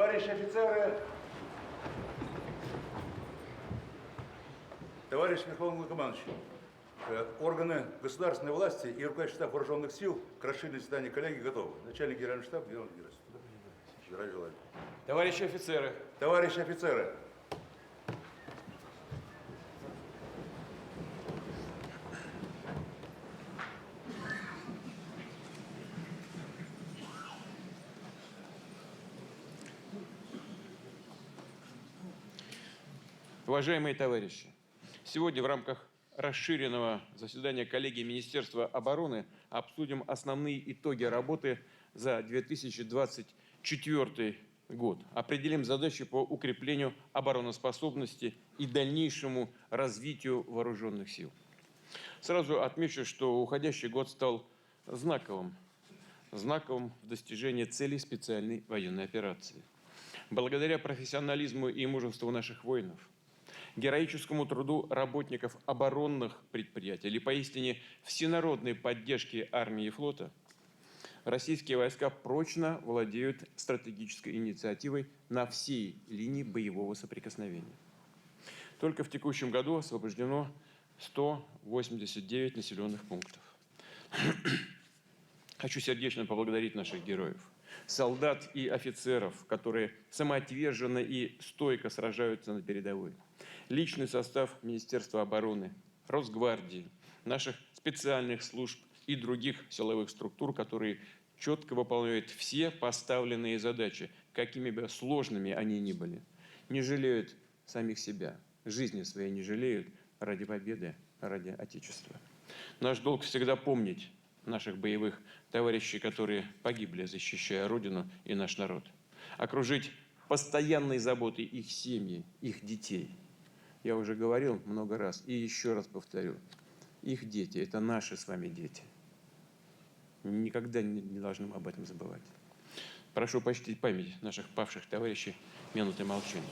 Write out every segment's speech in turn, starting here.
Товарищи офицеры, товарищ Верховный Командующий, органы государственной власти и руководящий штаб вооруженных сил к расширению заседания коллегии готовы. Начальник генерального штаба Геннадий Герасимов. Здравия желаю. Товарищи офицеры. Товарищи офицеры. Уважаемые товарищи, сегодня в рамках расширенного заседания коллегии Министерства обороны обсудим основные итоги работы за 2024 год. Определим задачи по укреплению обороноспособности и дальнейшему развитию вооруженных сил. Сразу отмечу, что уходящий год стал знаковым в достижении целей специальной военной операции. Благодаря профессионализму и мужеству наших воинов, героическому труду работников оборонных предприятий или поистине всенародной поддержки армии и флота, российские войска прочно владеют стратегической инициативой на всей линии боевого соприкосновения. Только в текущем году освобождено 189 населенных пунктов. Хочу сердечно поблагодарить наших героев, солдат и офицеров, которые самоотверженно и стойко сражаются на передовой. Личный состав Министерства обороны, Росгвардии, наших специальных служб и других силовых структур, которые четко выполняют все поставленные задачи, какими бы сложными они ни были. Не жалеют самих себя, жизни своей не жалеют ради победы, ради Отечества. Наш долг всегда помнить наших боевых товарищей, которые погибли, защищая Родину и наш народ. Окружить постоянной заботой их семьи, их детей. Я уже говорил много раз и еще раз повторю. Их дети – это наши с вами дети. Никогда не должны об этом забывать. Прошу почтить память наших павших товарищей минутой молчания.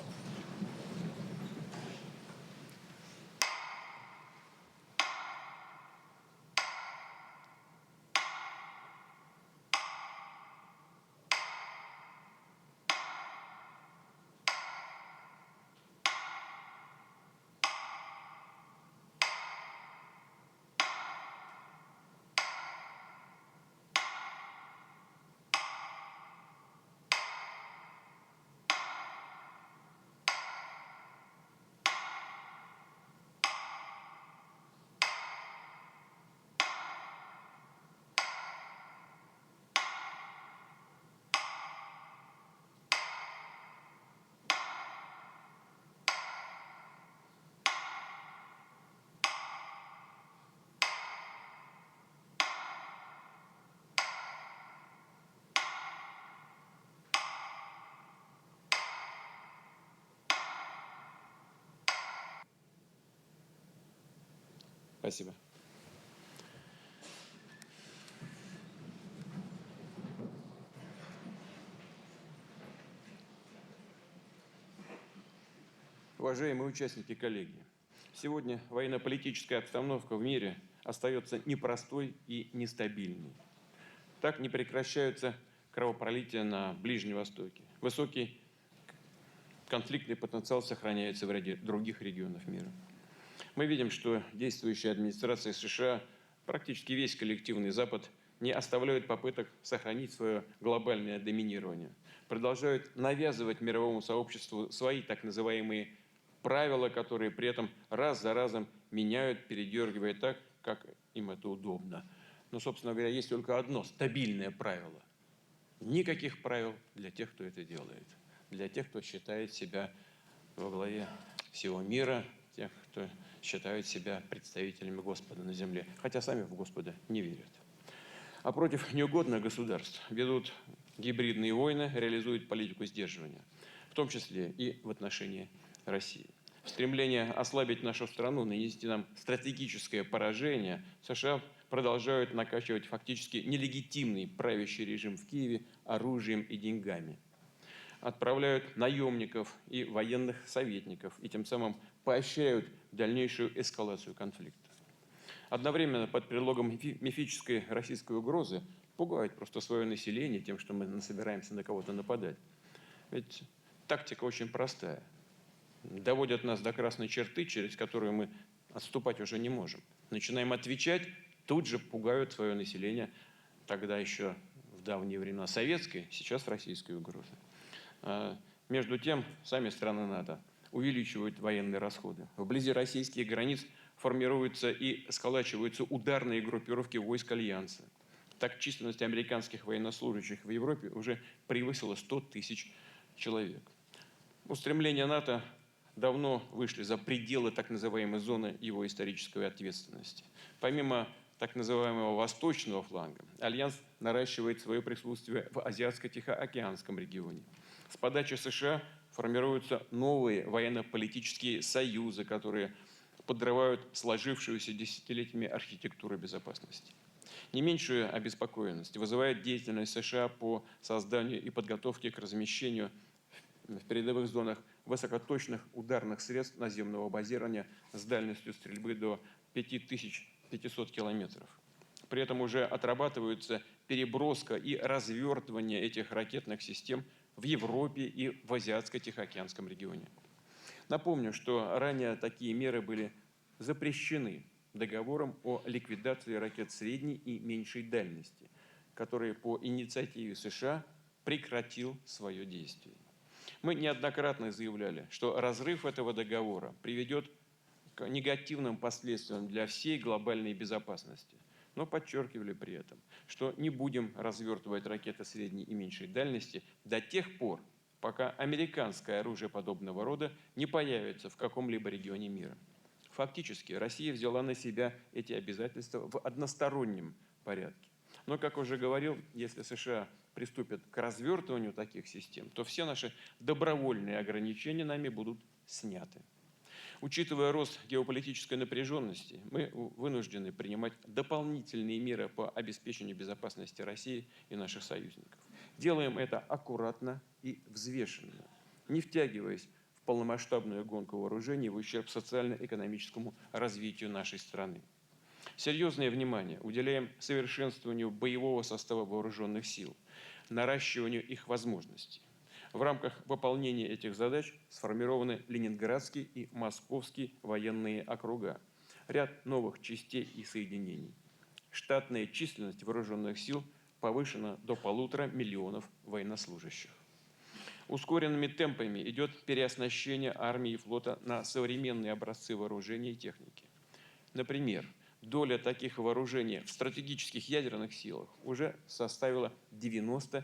Спасибо. Уважаемые участники коллегии, сегодня военно-политическая обстановка в мире остается непростой и нестабильной. Так не прекращаются кровопролития на Ближнем Востоке. Высокий конфликтный потенциал сохраняется в ряде других регионов мира. Мы видим, что действующая администрация США, практически весь коллективный Запад, не оставляют попыток сохранить свое глобальное доминирование. Продолжают навязывать мировому сообществу свои так называемые правила, которые при этом раз за разом меняют, передергивая так, как им это удобно. Но, собственно говоря, есть только одно стабильное правило. Никаких правил для тех, кто это делает. Для тех, кто считает себя во главе всего мира, тех, кто считают себя представителями Господа на земле, хотя сами в Господа не верят. А против неугодных государств ведут гибридные войны, реализуют политику сдерживания, в том числе и в отношении России. В стремлении ослабить нашу страну, нанести нам стратегическое поражение, США продолжают накачивать фактически нелегитимный правящий режим в Киеве оружием и деньгами. Отправляют наемников и военных советников и тем самым поощряют дальнейшую эскалацию конфликта. Одновременно под предлогом мифической российской угрозы пугают просто свое население тем, что мы собираемся на кого-то нападать. Ведь тактика очень простая. Доводят нас до красной черты, через которую мы отступать уже не можем. Начинаем отвечать, тут же пугают свое население, тогда еще в давние времена советской, сейчас российской угрозы. Между тем, сами страны НАТО увеличивают военные расходы. Вблизи российских границ формируются и сколачиваются ударные группировки войск Альянса. Так, численность американских военнослужащих в Европе уже превысила 100 тысяч человек. Устремления НАТО давно вышли за пределы так называемой зоны его исторической ответственности. Помимо так называемого восточного фланга, Альянс наращивает свое присутствие в Азиатско-Тихоокеанском регионе. С подачи США формируются новые военно-политические союзы, которые подрывают сложившуюся десятилетиями архитектуру безопасности. Не меньшую обеспокоенность вызывает деятельность США по созданию и подготовке к размещению в передовых зонах высокоточных ударных средств наземного базирования с дальностью стрельбы до 5500 километров. При этом уже отрабатываются переброска и развертывание этих ракетных систем в Европе и в Азиатско-Тихоокеанском регионе. Напомню, что ранее такие меры были запрещены договором о ликвидации ракет средней и меньшей дальности, который по инициативе США прекратил свое действие. Мы неоднократно заявляли, что разрыв этого договора приведет к негативным последствиям для всей глобальной безопасности, но подчеркивали при этом, что не будем развертывать ракеты средней и меньшей дальности до тех пор, пока американское оружие подобного рода не появится в каком-либо регионе мира. Фактически Россия взяла на себя эти обязательства в одностороннем порядке. Но, как уже говорил, если США приступят к развертыванию таких систем, то все наши добровольные ограничения нами будут сняты. Учитывая рост геополитической напряженности, мы вынуждены принимать дополнительные меры по обеспечению безопасности России и наших союзников. Делаем это аккуратно и взвешенно, не втягиваясь в полномасштабную гонку вооружений в ущерб социально-экономическому развитию нашей страны. Серьезное внимание уделяем совершенствованию боевого состава вооруженных сил, наращиванию их возможностей. В рамках выполнения этих задач сформированы Ленинградский и Московский военные округа, ряд новых частей и соединений. Штатная численность вооруженных сил повышена до 1,5 миллиона военнослужащих. Ускоренными темпами идет переоснащение армии и флота на современные образцы вооружения и техники. Например, доля таких вооружений в стратегических ядерных силах уже составила 95%.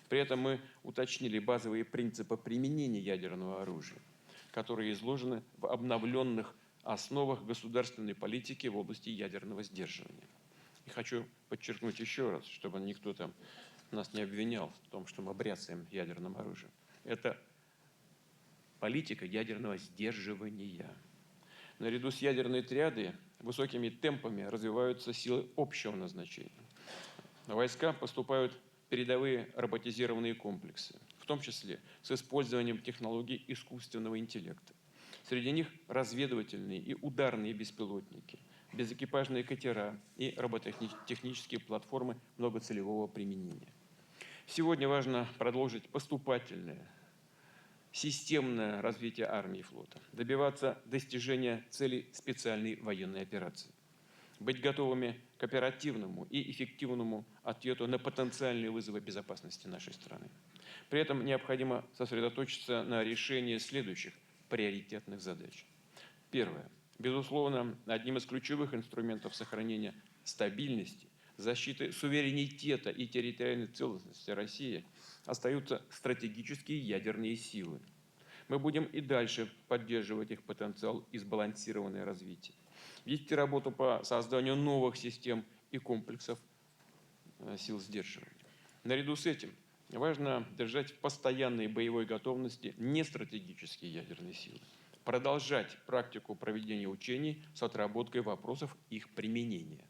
При этом мы уточнили базовые принципы применения ядерного оружия, которые изложены в обновленных основах государственной политики в области ядерного сдерживания. И хочу подчеркнуть еще раз, чтобы никто там нас не обвинял в том, что мы бряцаем ядерным оружием. Это политика ядерного сдерживания. Наряду с ядерной триадой высокими темпами развиваются силы общего назначения. На войска поступают передовые роботизированные комплексы, в том числе с использованием технологий искусственного интеллекта. Среди них разведывательные и ударные беспилотники, безэкипажные катера и робототехнические платформы многоцелевого применения. Сегодня важно продолжить поступательное, системное развитие армии и флота, добиваться достижения целей специальной военной операции, быть готовыми к оперативному и эффективному ответу на потенциальные вызовы безопасности нашей страны. При этом необходимо сосредоточиться на решении следующих приоритетных задач. Первое. Безусловно, одним из ключевых инструментов сохранения стабильности, защиты суверенитета и территориальной целостности России остаются стратегические ядерные силы. Мы будем и дальше поддерживать их потенциал и сбалансированное развитие. Вести работу по созданию новых систем и комплексов сил сдерживания. Наряду с этим важно держать в постоянной боевой готовности нестратегические ядерные силы, продолжать практику проведения учений с отработкой вопросов их применения.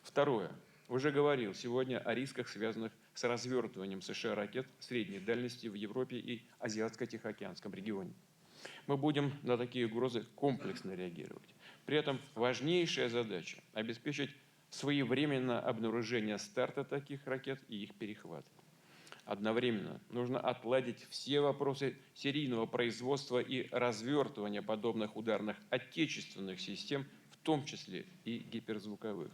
Второе. Уже говорил сегодня о рисках, связанных с развертыванием США ракет средней дальности в Европе и Азиатско-Тихоокеанском регионе. Мы будем на такие угрозы комплексно реагировать. При этом важнейшая задача – обеспечить своевременное обнаружение старта таких ракет и их перехват. Одновременно нужно отладить все вопросы серийного производства и развертывания подобных ударных отечественных систем, в том числе и гиперзвуковых.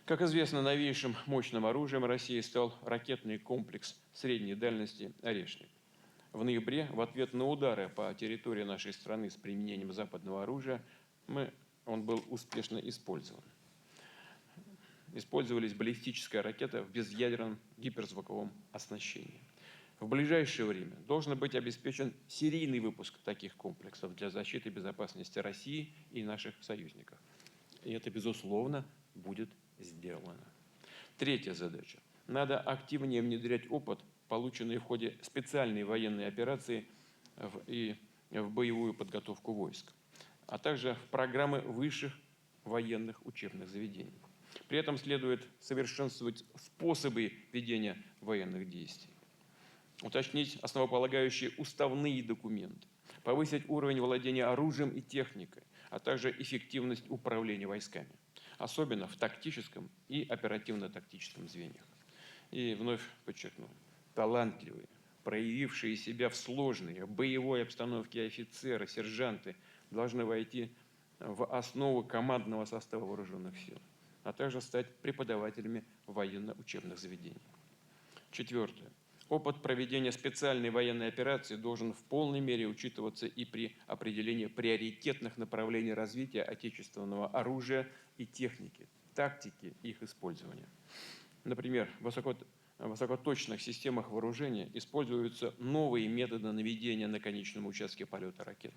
Как известно, новейшим мощным оружием России стал ракетный комплекс средней дальности «Орешник». В ноябре в ответ на удары по территории нашей страны с применением западного оружия он был успешно использован. Использовались баллистическая ракета в безъядерном гиперзвуковом оснащении. В ближайшее время должен быть обеспечен серийный выпуск таких комплексов для защиты безопасности России и наших союзников. И это, безусловно, будет сделано. Третья задача. Надо активнее внедрять опыт, полученный в ходе специальной военной операции и в боевую подготовку войск, а также в программы высших военных учебных заведений. При этом следует совершенствовать способы ведения военных действий, уточнить основополагающие уставные документы, повысить уровень владения оружием и техникой, а также эффективность управления войсками, особенно в тактическом и оперативно-тактическом звеньях. И вновь подчеркну, талантливые, проявившие себя в сложной боевой обстановке офицеры, сержанты должны войти в основу командного состава вооруженных сил, а также стать преподавателями военно-учебных заведений. Четвертое. Опыт проведения специальной военной операции должен в полной мере учитываться и при определении приоритетных направлений развития отечественного оружия и техники, тактики их использования. Например, в высокоточных системах вооружения используются новые методы наведения на конечном участке полета ракет,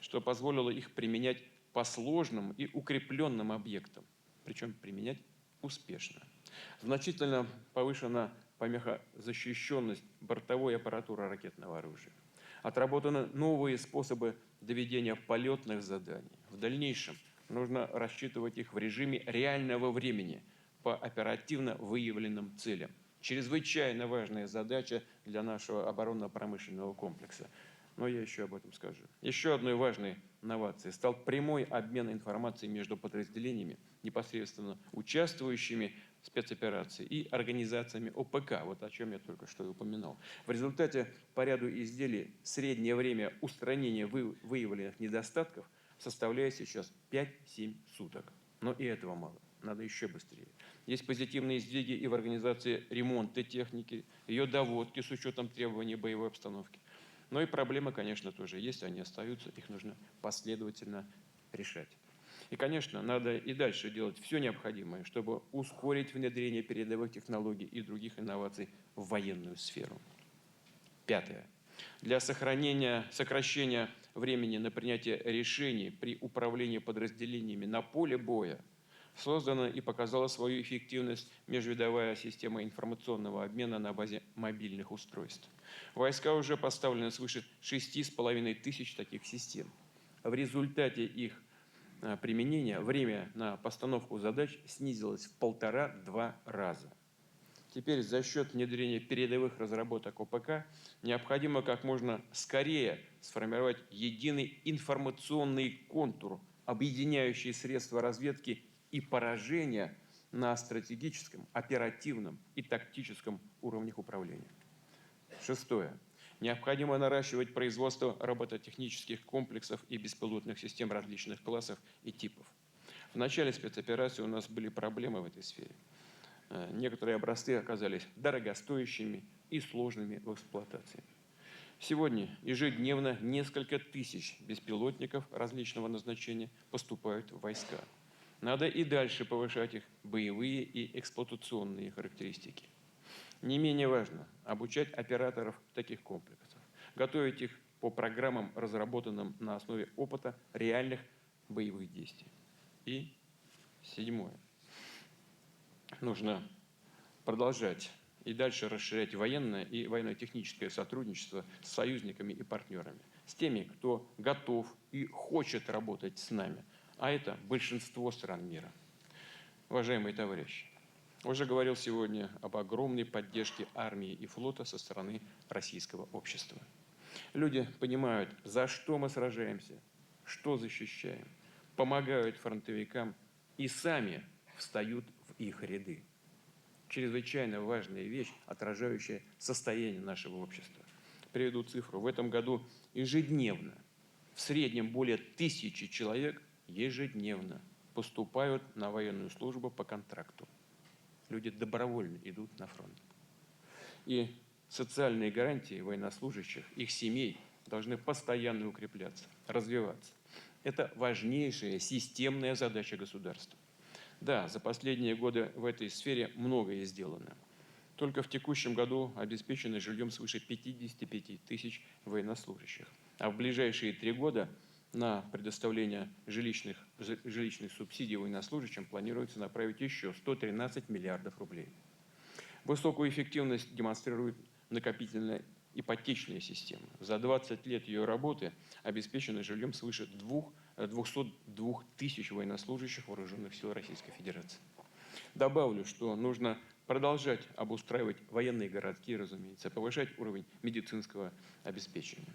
что позволило их применять по сложным и укрепленным объектам, причем применять успешно. Значительно повышена помехозащищенность бортовой аппаратуры ракетного оружия. Отработаны новые способы доведения полетных заданий. В дальнейшем нужно рассчитывать их в режиме реального времени по оперативно выявленным целям. Чрезвычайно важная задача для нашего оборонно-промышленного комплекса. Но я еще об этом скажу. Еще одной важной инновацией стал прямой обмен информацией между подразделениями, непосредственно участвующими в спецоперации, и организациями ОПК, вот о чем я только что и упоминал. В результате по ряду изделий среднее время устранения выявленных недостатков составляет сейчас 5-7 суток. Но и этого мало. Надо еще быстрее. Есть позитивные сдвиги и в организации ремонта техники, ее доводки с учетом требований боевой обстановки. Но и проблемы, конечно, тоже есть, они остаются, их нужно последовательно решать. И, конечно, надо и дальше делать все необходимое, чтобы ускорить внедрение передовых технологий и других инноваций в военную сферу. Пятое. Для сокращения времени на принятие решений при управлении подразделениями на поле боя создана и показала свою эффективность межвидовая система информационного обмена на базе мобильных устройств. В войска уже поставлено свыше 6500 таких систем. В результате их применения время на постановку задач снизилось в 1,5–2 раза. Теперь за счет внедрения передовых разработок ОПК необходимо как можно скорее сформировать единый информационный контур, объединяющий средства разведки и поражения на стратегическом, оперативном и тактическом уровнях управления. Шестое. Необходимо наращивать производство робототехнических комплексов и беспилотных систем различных классов и типов. В начале спецоперации у нас были проблемы в этой сфере. Некоторые образцы оказались дорогостоящими и сложными в эксплуатации. Сегодня ежедневно несколько тысяч беспилотников различного назначения поступают в войска. Надо и дальше повышать их боевые и эксплуатационные характеристики. Не менее важно обучать операторов таких комплексов, готовить их по программам, разработанным на основе опыта реальных боевых действий. И седьмое. Нужно продолжать и дальше расширять военное и военно-техническое сотрудничество с союзниками и партнерами, с теми, кто готов и хочет работать с нами, а это большинство стран мира. Уважаемые товарищи, уже говорил сегодня об огромной поддержке армии и флота со стороны российского общества. Люди понимают, за что мы сражаемся, что защищаем, помогают фронтовикам и сами встают в их ряды. чрезвычайно важная вещь, отражающая состояние нашего общества. Приведу цифру. В этом году ежедневно, в среднем более 1000 человек ежедневно поступают на военную службу по контракту. Люди добровольно идут на фронт. И социальные гарантии военнослужащих, их семей должны постоянно укрепляться, развиваться. Это важнейшая системная задача государства. Да, за последние годы в этой сфере многое сделано. Только в текущем году обеспечено жильем свыше 55 тысяч военнослужащих. А в ближайшие 3 года на предоставление жилищных субсидий военнослужащим планируется направить еще 113 миллиардов рублей. Высокую эффективность демонстрирует накопительная ипотечная система. За 20 лет ее работы обеспечено жильем свыше 202 тысяч военнослужащих вооруженных сил Российской Федерации. Добавлю, что нужно продолжать обустраивать военные городки, разумеется, повышать уровень медицинского обеспечения.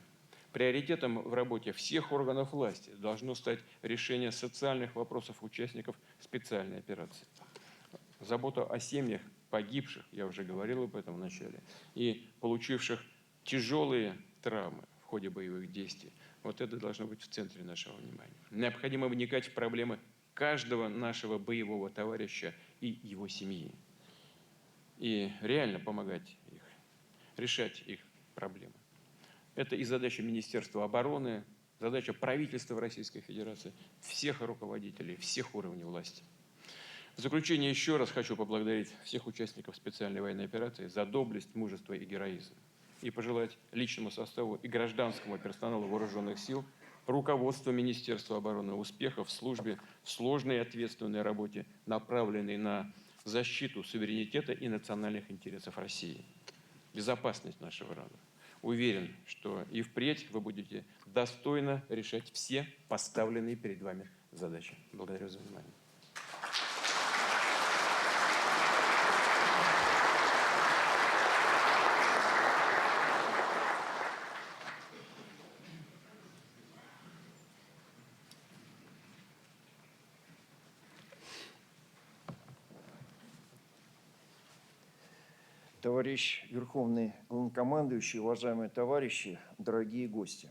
Приоритетом в работе всех органов власти должно стать решение социальных вопросов участников специальной операции. Забота о семьях погибших, я уже говорил об этом в начале, и получивших тяжелые травмы в ходе боевых действий. Вот это должно быть в центре нашего внимания. Необходимо вникать в проблемы каждого нашего боевого товарища и его семьи. И реально помогать их, решать их проблемы. Это и задача Министерства обороны, задача правительства Российской Федерации, всех руководителей, всех уровней власти. В заключение еще раз хочу поблагодарить всех участников специальной военной операции за доблесть, мужество и героизм. И пожелать личному составу и гражданскому персоналу вооруженных сил, руководству Министерства обороны успехов в службе, в сложной и ответственной работе, направленной на защиту суверенитета и национальных интересов России, безопасность нашего народа. Уверен, что и впредь вы будете достойно решать все поставленные перед вами задачи. Благодарю за внимание. Товарищ Верховный Главнокомандующий, уважаемые товарищи, дорогие гости.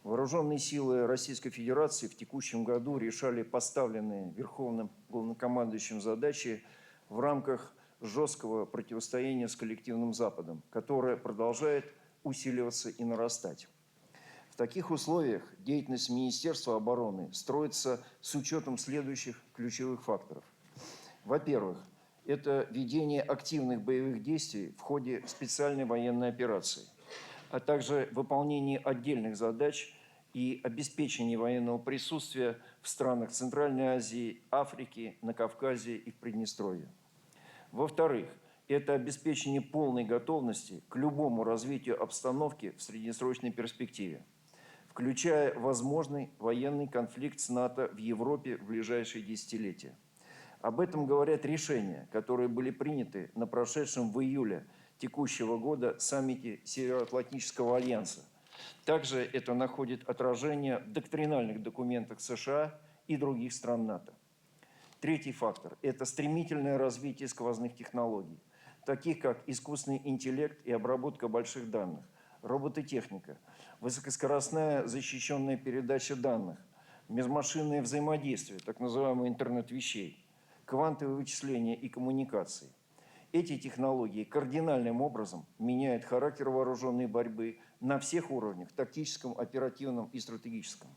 Вооруженные силы Российской Федерации в текущем году решали поставленные Верховным Главнокомандующим задачи в рамках жесткого противостояния с коллективным Западом, которое продолжает усиливаться и нарастать. В таких условиях деятельность Министерства обороны строится с учетом следующих ключевых факторов. Во-первых, это ведение активных боевых действий в ходе специальной военной операции, а также выполнение отдельных задач и обеспечение военного присутствия в странах Центральной Азии, Африки, на Кавказе и в Приднестровье. Во-вторых, это обеспечение полной готовности к любому развитию обстановки в среднесрочной перспективе, включая возможный военный конфликт с НАТО в Европе в ближайшие десятилетия. Об этом говорят решения, которые были приняты на прошедшем в июле текущего года саммите Североатлантического альянса. Также это находит отражение в доктринальных документах США и других стран НАТО. Третий фактор – это стремительное развитие сквозных технологий, таких как искусственный интеллект и обработка больших данных, робототехника, высокоскоростная защищенная передача данных, межмашинное взаимодействие, так называемый интернет вещей, квантовые вычисления и коммуникации. Эти технологии кардинальным образом меняют характер вооруженной борьбы на всех уровнях – тактическом, оперативном и стратегическом.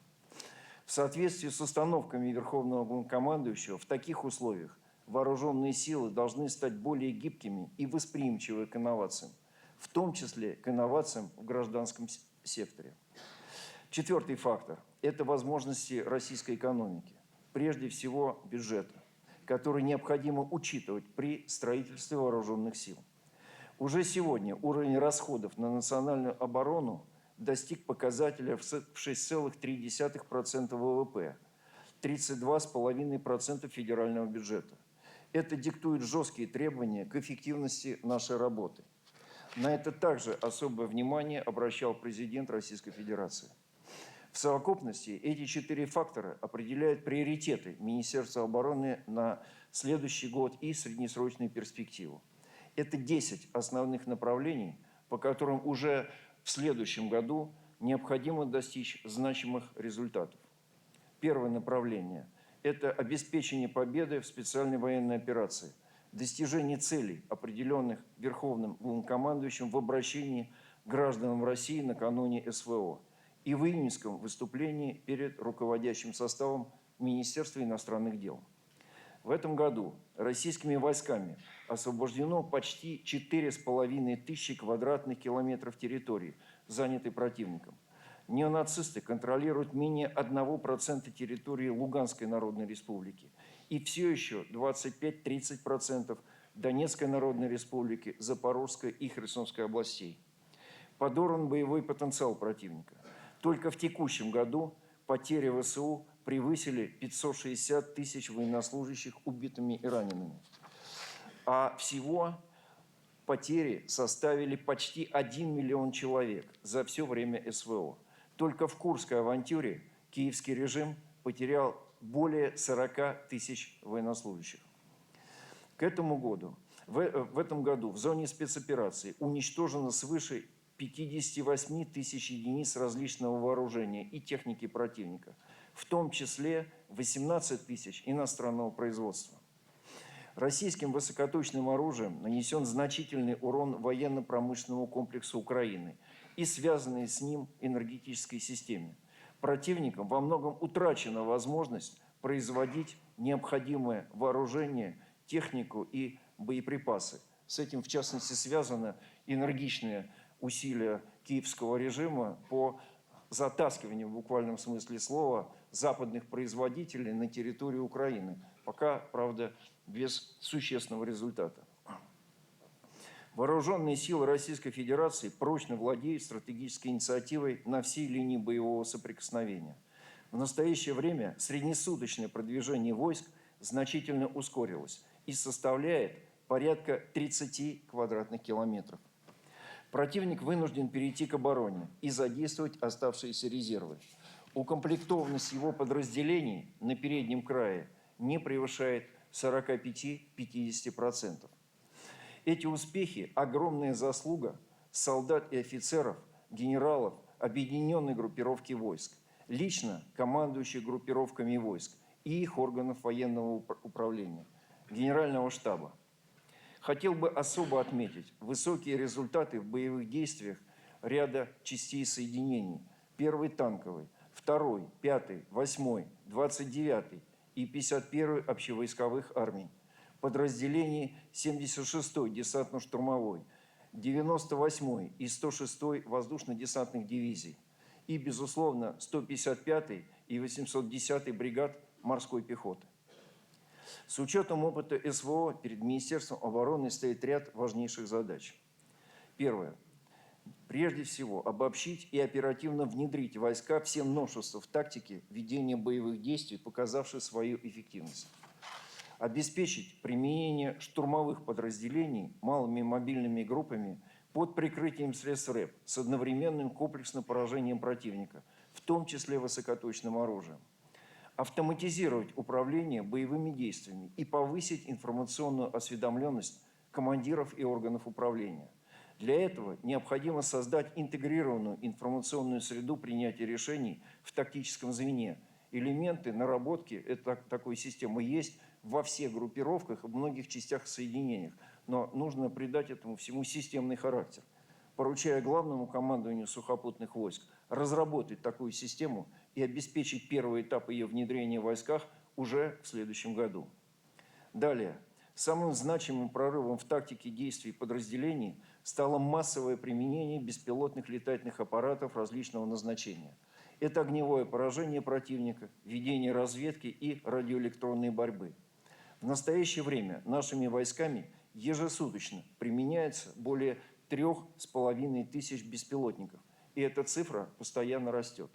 В соответствии с установками Верховного Главнокомандующего, в таких условиях вооруженные силы должны стать более гибкими и восприимчивы к инновациям, в том числе к инновациям в гражданском секторе. Четвертый фактор – это возможности российской экономики, прежде всего бюджета, который необходимо учитывать при строительстве вооруженных сил. Уже сегодня уровень расходов на национальную оборону достиг показателя в 6,3% ВВП, 32,5% федерального бюджета. Это диктует жесткие требования к эффективности нашей работы. На это также особое внимание обращал президент Российской Федерации. В совокупности эти 4 фактора определяют приоритеты Министерства обороны на следующий год и среднесрочную перспективу. Это 10 основных направлений, по которым уже в следующем году необходимо достичь значимых результатов. Первое направление – это обеспечение победы в специальной военной операции, достижение целей, определенных Верховным Главнокомандующим в обращении к гражданам России накануне СВО и в июньском выступлении перед руководящим составом Министерства иностранных дел. В этом году российскими войсками освобождено почти 4500 квадратных километров территории, занятой противником. Неонацисты контролируют менее 1% территории Луганской Народной Республики и все еще 25-30% Донецкой Народной Республики, Запорожской и Херсонской областей. Подорван боевой потенциал противника. Только в текущем году потери ВСУ превысили 560 тысяч военнослужащих убитыми и ранеными. А всего потери составили почти 1 миллион человек за все время СВО. Только в Курской авантюре киевский режим потерял более 40 тысяч военнослужащих. К этому году, в этом году в зоне спецоперации уничтожено свыше 58 тысяч единиц различного вооружения и техники противника, в том числе 18 тысяч иностранного производства. Российским высокоточным оружием нанесен значительный урон военно-промышленному комплексу Украины и связанной с ним энергетической системе. Противникам во многом утрачена возможность производить необходимое вооружение, технику и боеприпасы. С этим, в частности, связано энергичное усилия киевского режима по затаскиванию, в буквальном смысле слова, западных производителей на территорию Украины. Пока, правда, без существенного результата. Вооруженные силы Российской Федерации прочно владеют стратегической инициативой на всей линии боевого соприкосновения. В настоящее время среднесуточное продвижение войск значительно ускорилось и составляет порядка 30 квадратных километров. Противник вынужден перейти к обороне и задействовать оставшиеся резервы. Укомплектованность его подразделений на переднем крае не превышает 45-50%. Эти успехи – огромная заслуга солдат и офицеров, генералов объединенной группировки войск, лично командующих группировками войск и их органов военного управления, Генерального штаба. Хотел бы особо отметить высокие результаты в боевых действиях ряда частей соединений. 1-й танковый, 2-й, 5-й, 8-й, 29-й и 51-й общевойсковых армий, подразделений 76-й десантно-штурмовой, 98-й и 106-й воздушно-десантных дивизий и, безусловно, 155-й и 810-й бригад морской пехоты. С учетом опыта СВО перед Министерством обороны стоит ряд важнейших задач. Первое. Прежде всего, обобщить и оперативно внедрить в войска все новшества в тактике ведения боевых действий, показавшие свою эффективность. Обеспечить применение штурмовых подразделений малыми мобильными группами под прикрытием средств РЭП с одновременным комплексным поражением противника, в том числе высокоточным оружием. Автоматизировать управление боевыми действиями и повысить информационную осведомленность командиров и органов управления. Для этого необходимо создать интегрированную информационную среду принятия решений в тактическом звене. Элементы наработки такой системы есть во всех группировках, в многих частях соединениях, но нужно придать этому всему системный характер, поручая главному командованию сухопутных войск разработать такую систему и обеспечить первый этап ее внедрения в войсках уже в следующем году. Далее. Самым значимым прорывом в тактике действий подразделений стало массовое применение беспилотных летательных аппаратов различного назначения. Это огневое поражение противника, ведение разведки и радиоэлектронной борьбы. В настоящее время нашими войсками ежесуточно применяется более 3500 беспилотников, и эта цифра постоянно растет.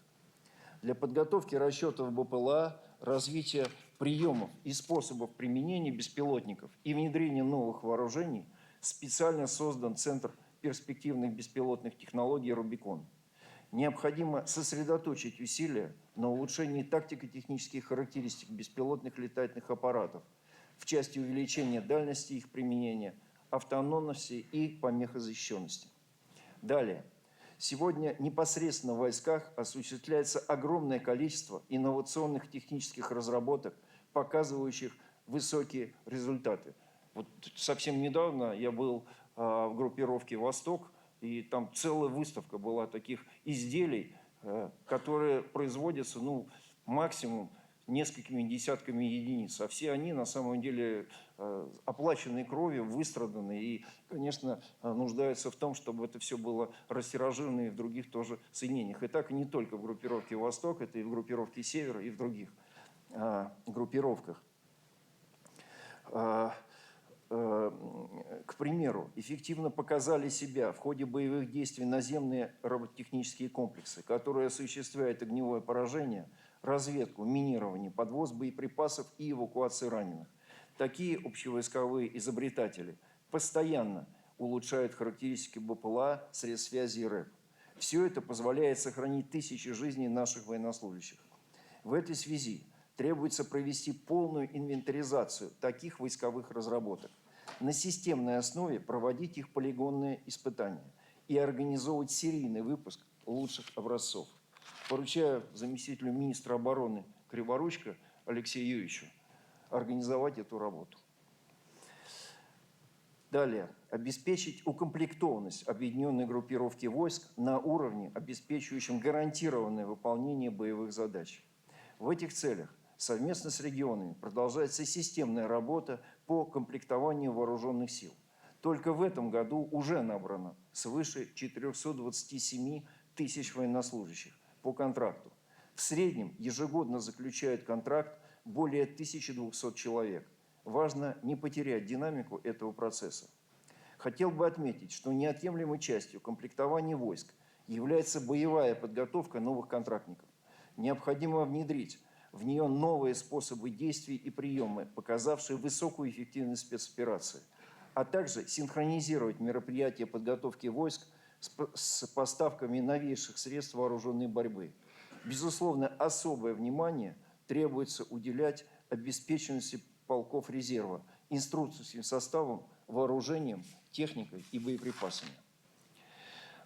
Для подготовки расчетов БПЛА, развития приемов и способов применения беспилотников и внедрения новых вооружений специально создан Центр перспективных беспилотных технологий «Рубикон». Необходимо сосредоточить усилия на улучшении тактико-технических характеристик беспилотных летательных аппаратов в части увеличения дальности их применения, автономности и помехозащищенности. Далее. Сегодня непосредственно в войсках осуществляется огромное количество инновационных технических разработок, показывающих высокие результаты. Вот совсем недавно я был в группировке «Восток», и там целая выставка была таких изделий, которые производятся, ну, максимум несколькими десятками единиц. А все они, на самом деле, оплаченные кровью, выстраданы и, конечно, нуждаются в том, чтобы это все было растиражировано и в других тоже соединениях. И так и не только в группировке «Восток», это и в группировке «Север», и в других группировках. К примеру, эффективно показали себя в ходе боевых действий наземные робототехнические комплексы, которые осуществляют огневое поражение, разведку, минирование, подвоз боеприпасов и эвакуацию раненых. Такие общевойсковые изобретатели постоянно улучшают характеристики БПЛА, средств связи и РЭП. Все это позволяет сохранить тысячи жизней наших военнослужащих. В этой связи требуется провести полную инвентаризацию таких войсковых разработок, на системной основе проводить их полигонные испытания и организовывать серийный выпуск лучших образцов. Поручаю заместителю министра обороны Криворучко Алексею Юрьевичу организовать эту работу. Далее. Обеспечить укомплектованность объединенной группировки войск на уровне, обеспечивающем гарантированное выполнение боевых задач. В этих целях совместно с регионами продолжается системная работа по комплектованию вооруженных сил. Только в этом году уже набрано свыше 427 тысяч военнослужащих по контракту. В среднем ежегодно заключают контракт более 1200 человек. Важно не потерять динамику этого процесса. Хотел бы отметить, что неотъемлемой частью комплектования войск является боевая подготовка новых контрактников. Необходимо внедрить в нее новые способы действий и приемы, показавшие высокую эффективность спецоперации, а также синхронизировать мероприятия подготовки войск с поставками новейших средств вооруженной борьбы. Безусловно, особое внимание требуется уделять обеспеченности полков резерва, инструкторским составом, вооружением, техникой и боеприпасами.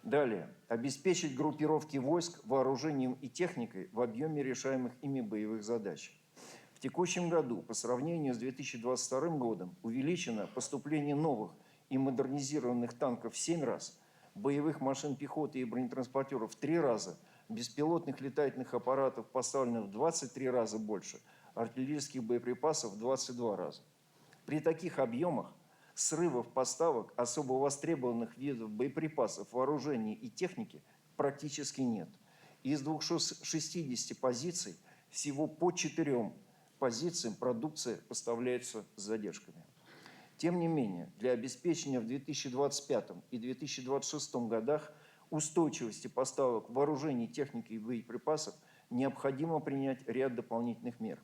Далее. Обеспечить группировки войск вооружением и техникой в объеме решаемых ими боевых задач. В текущем году по сравнению с 2022 годом увеличено поступление новых и модернизированных танков в 7 раз, боевых машин пехоты и бронетранспортеров в 3 раза, беспилотных летательных аппаратов поставлено в 23 раза больше, артиллерийских боеприпасов в 22 раза. При таких объемах срывов поставок особо востребованных видов боеприпасов, вооружений и техники практически нет. Из 260 позиций всего по 4 позициям продукция поставляется с задержками. Тем не менее, для обеспечения в 2025 и 2026 годах устойчивости поставок вооружений, техники и боеприпасов необходимо принять ряд дополнительных мер.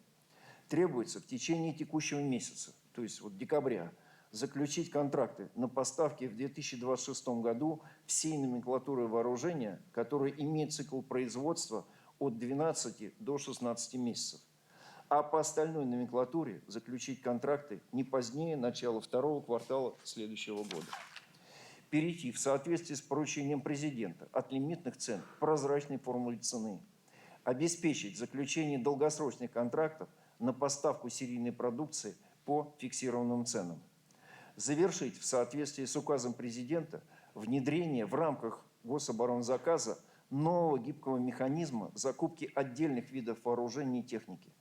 Требуется в течение текущего месяца, то есть вот декабря, заключить контракты на поставки в 2026 году всей номенклатуры вооружения, которые имеют цикл производства от 12 до 16 месяцев. А по остальной номенклатуре заключить контракты не позднее начала второго квартала следующего года. Перейти в соответствии с поручением президента от лимитных цен к прозрачной формуле цены. Обеспечить заключение долгосрочных контрактов на поставку серийной продукции по фиксированным ценам. Завершить в соответствии с указом президента внедрение в рамках гособоронзаказа нового гибкого механизма закупки отдельных видов вооружений и техники.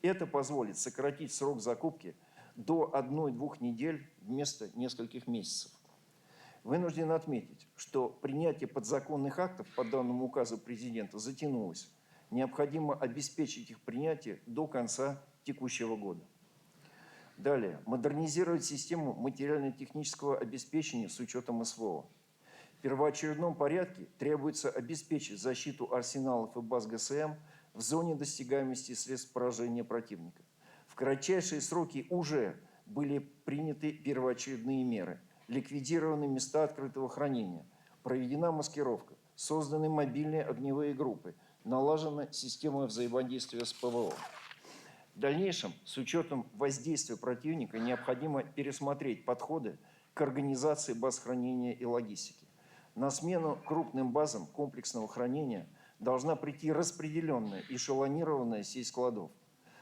Это позволит сократить срок закупки до 1-2 недель вместо нескольких месяцев. Вынужден отметить, что принятие подзаконных актов по данному указу президента затянулось. Необходимо обеспечить их принятие до конца текущего года. Далее. Модернизировать систему материально-технического обеспечения с учетом СВО. В первоочередном порядке требуется обеспечить защиту арсеналов и баз ГСМ в зоне достигаемости средств поражения противника. В кратчайшие сроки уже были приняты первоочередные меры. Ликвидированы места открытого хранения, проведена маскировка, Созданы мобильные огневые группы, налажена система взаимодействия с ПВО. В дальнейшем, с учетом воздействия противника, необходимо пересмотреть подходы к организации баз хранения и логистики. На смену крупным базам комплексного хранения должна прийти распределенная, эшелонированная сеть складов.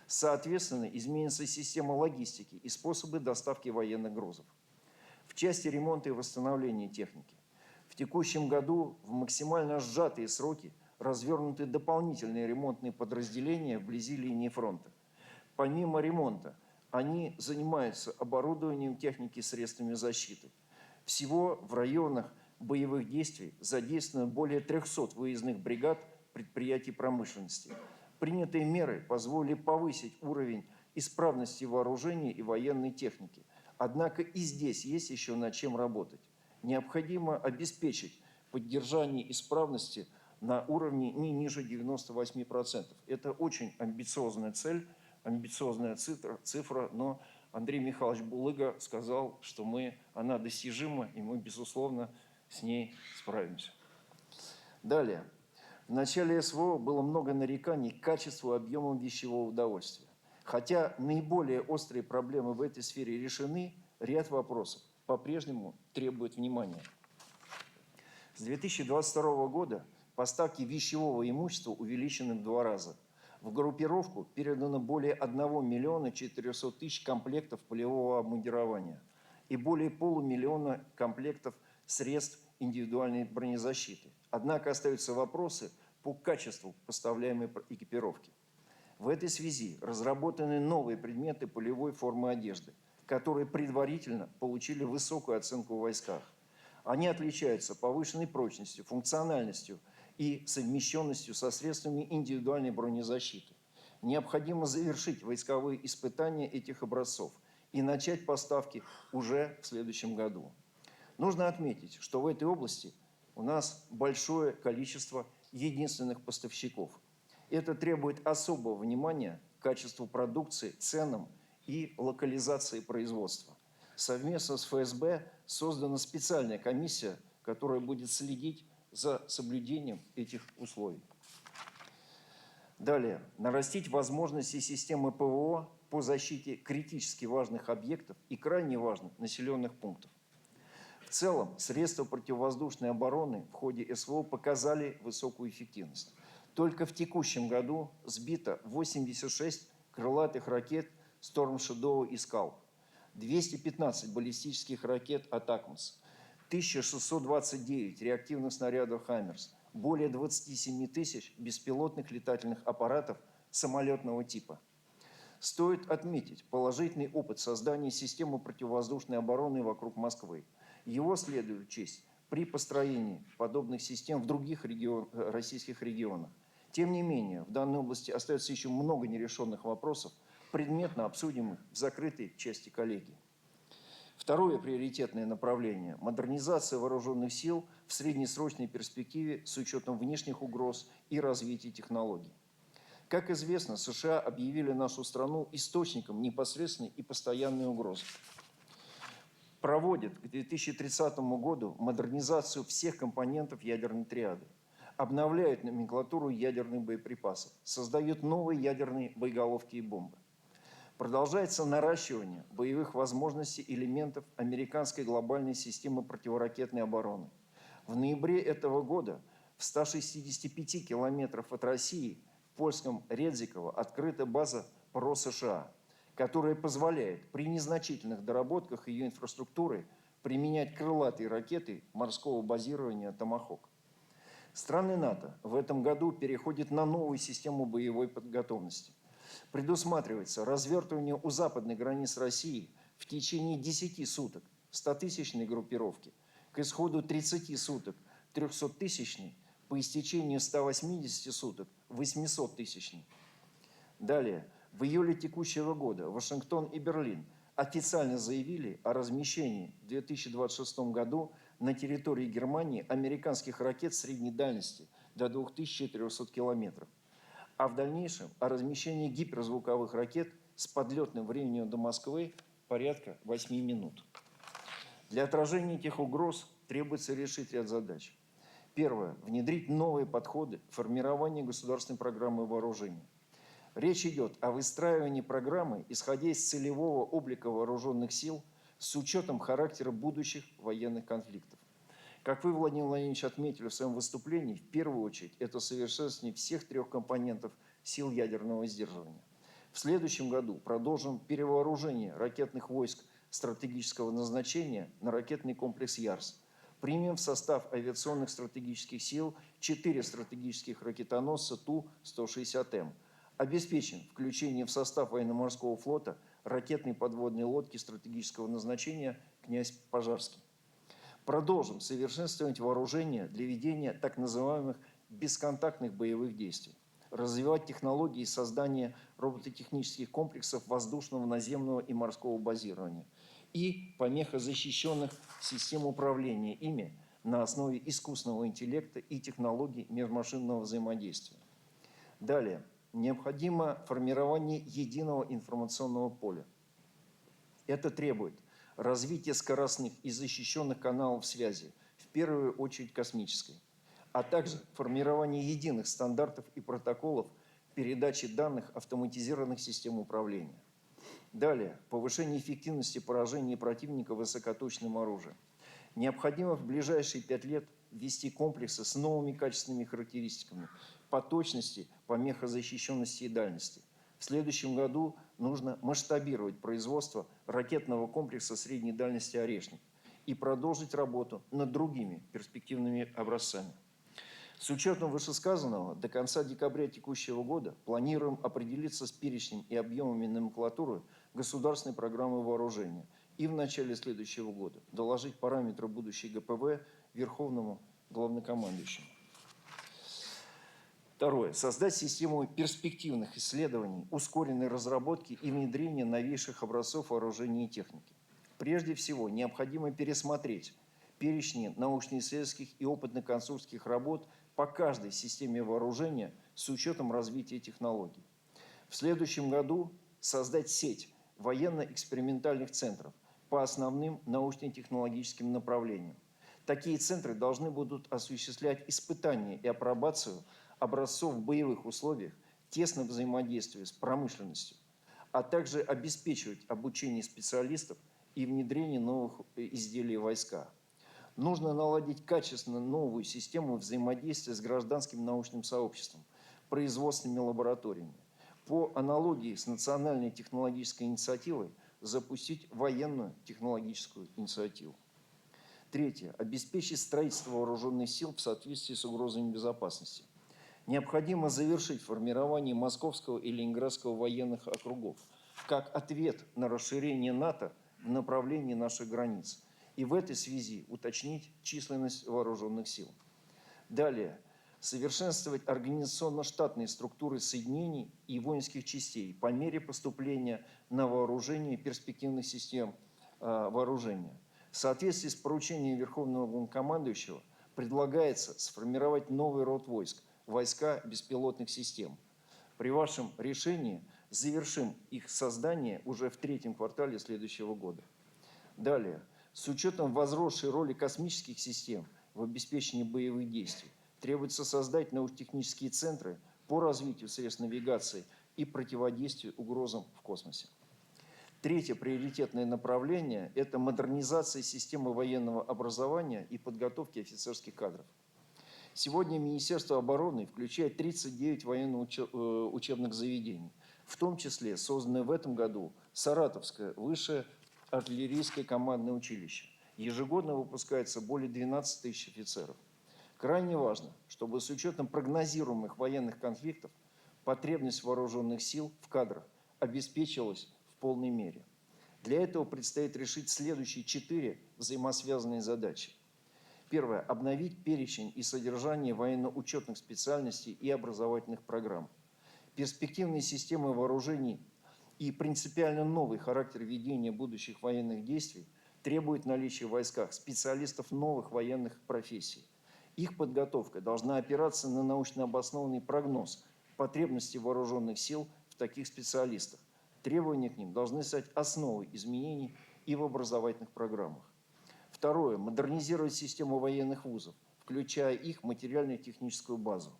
Соответственно, изменится система логистики и способы доставки военных грузов. В части ремонта и восстановления техники. В текущем году в максимально сжатые сроки развернуты дополнительные ремонтные подразделения вблизи линии фронта. Помимо ремонта, они занимаются оборудованием техники средствами защиты. Всего в районах боевых действий задействовано более 300 выездных бригад предприятий промышленности. Принятые меры позволили повысить уровень исправности вооружений и военной техники. Однако и здесь есть еще над чем работать. Необходимо обеспечить поддержание исправности на уровне не ниже 98%. Это очень амбициозная цель, амбициозная цифра, но Андрей Михайлович Булыга сказал, что она достижима, и мы, безусловно, с ней справимся. Далее. В начале СВО было много нареканий к качеству и объему вещевого удовольствия. Хотя наиболее острые проблемы в этой сфере решены, ряд вопросов по-прежнему требует внимания. С 2022 года поставки вещевого имущества увеличены в 2 раза. В группировку передано более 1 400 000 комплектов полевого обмундирования и более 500 000 комплектов средств индивидуальной бронезащиты. Однако остаются вопросы по качеству поставляемой экипировки. В этой связи разработаны новые предметы полевой формы одежды, которые предварительно получили высокую оценку в войсках. Они отличаются повышенной прочностью, функциональностью и совмещенностью со средствами индивидуальной бронезащиты. Необходимо завершить войсковые испытания этих образцов и начать поставки уже в следующем году. Нужно отметить, что в этой области у нас большое количество единственных поставщиков. Это требует особого внимания к качеству продукции, ценам и локализации производства. Совместно с ФСБ создана специальная комиссия, которая будет следить за соблюдением этих условий. Далее. Нарастить возможности системы ПВО по защите критически важных объектов и крайне важных населенных пунктов. В целом, средства противовоздушной обороны в ходе СВО показали высокую эффективность. Только в текущем году сбито 86 крылатых ракет Storm Shadow и Scalp, 215 баллистических ракет «Атакмс», 1629 реактивных снарядов «Хаммерс», более 27 000 беспилотных летательных аппаратов самолетного типа. Стоит отметить положительный опыт создания системы противовоздушной обороны вокруг Москвы. Его следует учесть при построении подобных систем в других российских регионах. Тем не менее, в данной области остается еще много нерешенных вопросов, предметно обсудимых в закрытой части коллегии. Второе приоритетное направление – модернизация вооруженных сил в среднесрочной перспективе с учетом внешних угроз и развития технологий. Как известно, США объявили нашу страну источником непосредственной и постоянной угрозы. Проводят к 2030 году модернизацию всех компонентов ядерной триады, обновляют номенклатуру ядерных боеприпасов, создают новые ядерные боеголовки и бомбы. Продолжается наращивание боевых возможностей элементов американской глобальной системы противоракетной обороны. В ноябре этого года в 165 километрах от России в польском Редзиково открыта база ПРО США, которая позволяет при незначительных доработках ее инфраструктуры применять крылатые ракеты морского базирования «Томахок». Страны НАТО в этом году переходят на новую систему боевой готовности. Предусматривается развертывание у западной границ России в течение 10 суток 100-тысячной группировки, к исходу 30 суток 300-тысячной, по истечению 180 суток 800-тысячной. Далее. В июле текущего года Вашингтон и Берлин официально заявили о размещении в 2026 году на территории Германии американских ракет средней дальности до 2400 километров, а в дальнейшем о размещении гиперзвуковых ракет с подлетным временем до Москвы порядка 8 минут. Для отражения этих угроз требуется решить ряд задач. Первое. Внедрить новые подходы к формированию государственной программы вооружения. Речь идет о выстраивании программы, исходя из целевого облика вооруженных сил с учетом характера будущих военных конфликтов. Как вы, Владимир Владимирович, отметили в своем выступлении, в первую очередь это совершенствование всех трех компонентов сил ядерного сдерживания. В следующем году продолжим перевооружение ракетных войск стратегического назначения на ракетный комплекс «Ярс». Примем в состав авиационных стратегических сил 4 стратегических ракетоносца Ту-160М. Обеспечим включение в состав военно-морского флота ракетной подводной лодки стратегического назначения «Князь Пожарский». Продолжим совершенствовать вооружение для ведения так называемых бесконтактных боевых действий. Развивать технологии создания робототехнических комплексов воздушного, наземного и морского базирования и помехозащищенных систем управления ими на основе искусственного интеллекта и технологий межмашинного взаимодействия. Далее. Необходимо формирование единого информационного поля. Это требует развития скоростных и защищенных каналов связи, в первую очередь космической, а также формирование единых стандартов и протоколов передачи данных автоматизированных систем управления. Далее. Повышение эффективности поражения противника высокоточным оружием. Необходимо в ближайшие 5 лет ввести комплексы с новыми качественными характеристиками по точности, помехозащищенности и дальности. В следующем году нужно масштабировать производство ракетного комплекса средней дальности «Орешник» и продолжить работу над другими перспективными образцами. С учетом вышесказанного, до конца декабря текущего года планируем определиться с перечнем и объемами номенклатуры государственной программы вооружения и в начале следующего года доложить параметры будущей ГПВ Верховному Главнокомандующему. Второе. Создать систему перспективных исследований, ускоренной разработки и внедрения новейших образцов вооружения и техники. Прежде всего, необходимо пересмотреть перечни научно-исследовательских и опытно-конструкторских работ по каждой системе вооружения с учетом развития технологий. В следующем году создать сеть военно-экспериментальных центров по основным научно-технологическим направлениям. Такие центры должны будут осуществлять испытания и апробацию образцов в боевых условиях, тесно взаимодействуя с промышленностью, а также обеспечивать обучение специалистов и внедрение новых изделий в войска. Нужно наладить качественно новую систему взаимодействия с гражданским научным сообществом, производственными лабораториями. По аналогии с национальной технологической инициативой запустить военную технологическую инициативу. Третье. Обеспечить строительство вооруженных сил в соответствии с угрозами безопасности. Необходимо завершить формирование Московского и Ленинградского военных округов как ответ на расширение НАТО в направлении наших границ. И в этой связи уточнить численность вооруженных сил. Далее. Совершенствовать организационно-штатные структуры соединений и воинских частей по мере поступления на вооружение перспективных систем вооружения. В соответствии с поручением Верховного Главнокомандующего предлагается сформировать новый род войск – войска беспилотных систем. При вашем решении завершим их создание уже в 3-м квартале следующего года. Далее. С учетом возросшей роли космических систем в обеспечении боевых действий требуется создать научно-технические центры по развитию средств навигации и противодействию угрозам в космосе. Третье приоритетное направление – это модернизация системы военного образования и подготовки офицерских кадров. Сегодня Министерство обороны включает 39 военно-учебных заведений, в том числе созданное в этом году Саратовское высшее артиллерийское командное училище. Ежегодно выпускается более 12 тысяч офицеров. Крайне важно, чтобы с учетом прогнозируемых военных конфликтов потребность вооруженных сил в кадрах обеспечивалась в полной мере. Для этого предстоит решить следующие 4 взаимосвязанные задачи. Первое. Обновить перечень и содержание военно-учетных специальностей и образовательных программ. Перспективные системы вооружений и принципиально новый характер ведения будущих военных действий требует наличия в войсках специалистов новых военных профессий. Их подготовка должна опираться на научно обоснованный прогноз потребностей вооруженных сил в таких специалистах. Требования к ним должны стать основой изменений и в образовательных программах. Второе. Модернизировать систему военных вузов, в включая их материально-техническую базу.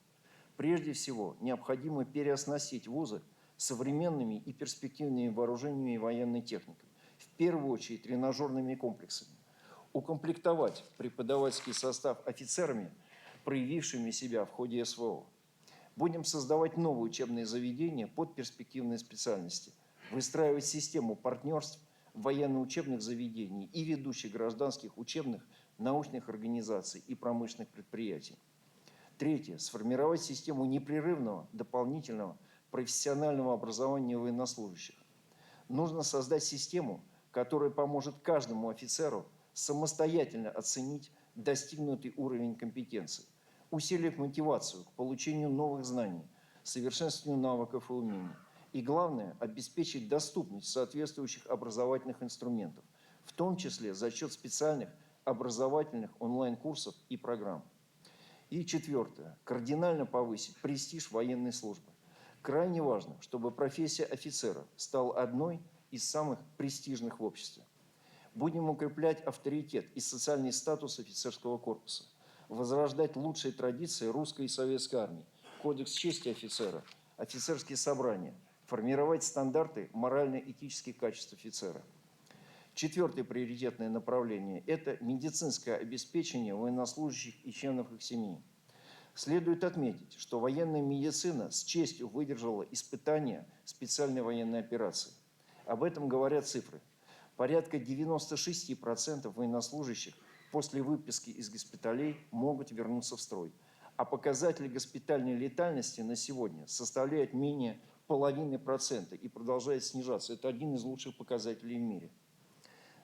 Прежде всего, необходимо переоснастить вузы современными и перспективными вооружениями и военной техникой, в первую очередь тренажерными комплексами, укомплектовать преподавательский состав офицерами, проявившими себя в ходе СВО. Будем создавать новые учебные заведения под перспективные специальности, выстраивать систему партнерств военно-учебных заведений и ведущих гражданских учебных, научных организаций и промышленных предприятий. Третье. Сформировать систему непрерывного, дополнительного профессионального образования военнослужащих. Нужно создать систему, которая поможет каждому офицеру самостоятельно оценить достигнутый уровень компетенции, усилив мотивацию к получению новых знаний, совершенствованию навыков и умений. И главное, обеспечить доступность соответствующих образовательных инструментов, в том числе за счет специальных образовательных онлайн-курсов и программ. И четвертое. Кардинально повысить престиж военной службы. Крайне важно, чтобы профессия офицера стала одной из самых престижных в обществе. Будем укреплять авторитет и социальный статус офицерского корпуса, возрождать лучшие традиции русской и советской армии, кодекс чести офицера, офицерские собрания, формировать стандарты морально-этических качеств офицера. Четвертое приоритетное направление – это медицинское обеспечение военнослужащих и членов их семей. Следует отметить, что военная медицина с честью выдержала испытания специальной военной операции. Об этом говорят цифры. Порядка 96% военнослужащих после выписки из госпиталей могут вернуться в строй. А показатели госпитальной летальности на сегодня составляют менее 0,5% и продолжает снижаться. Это один из лучших показателей в мире.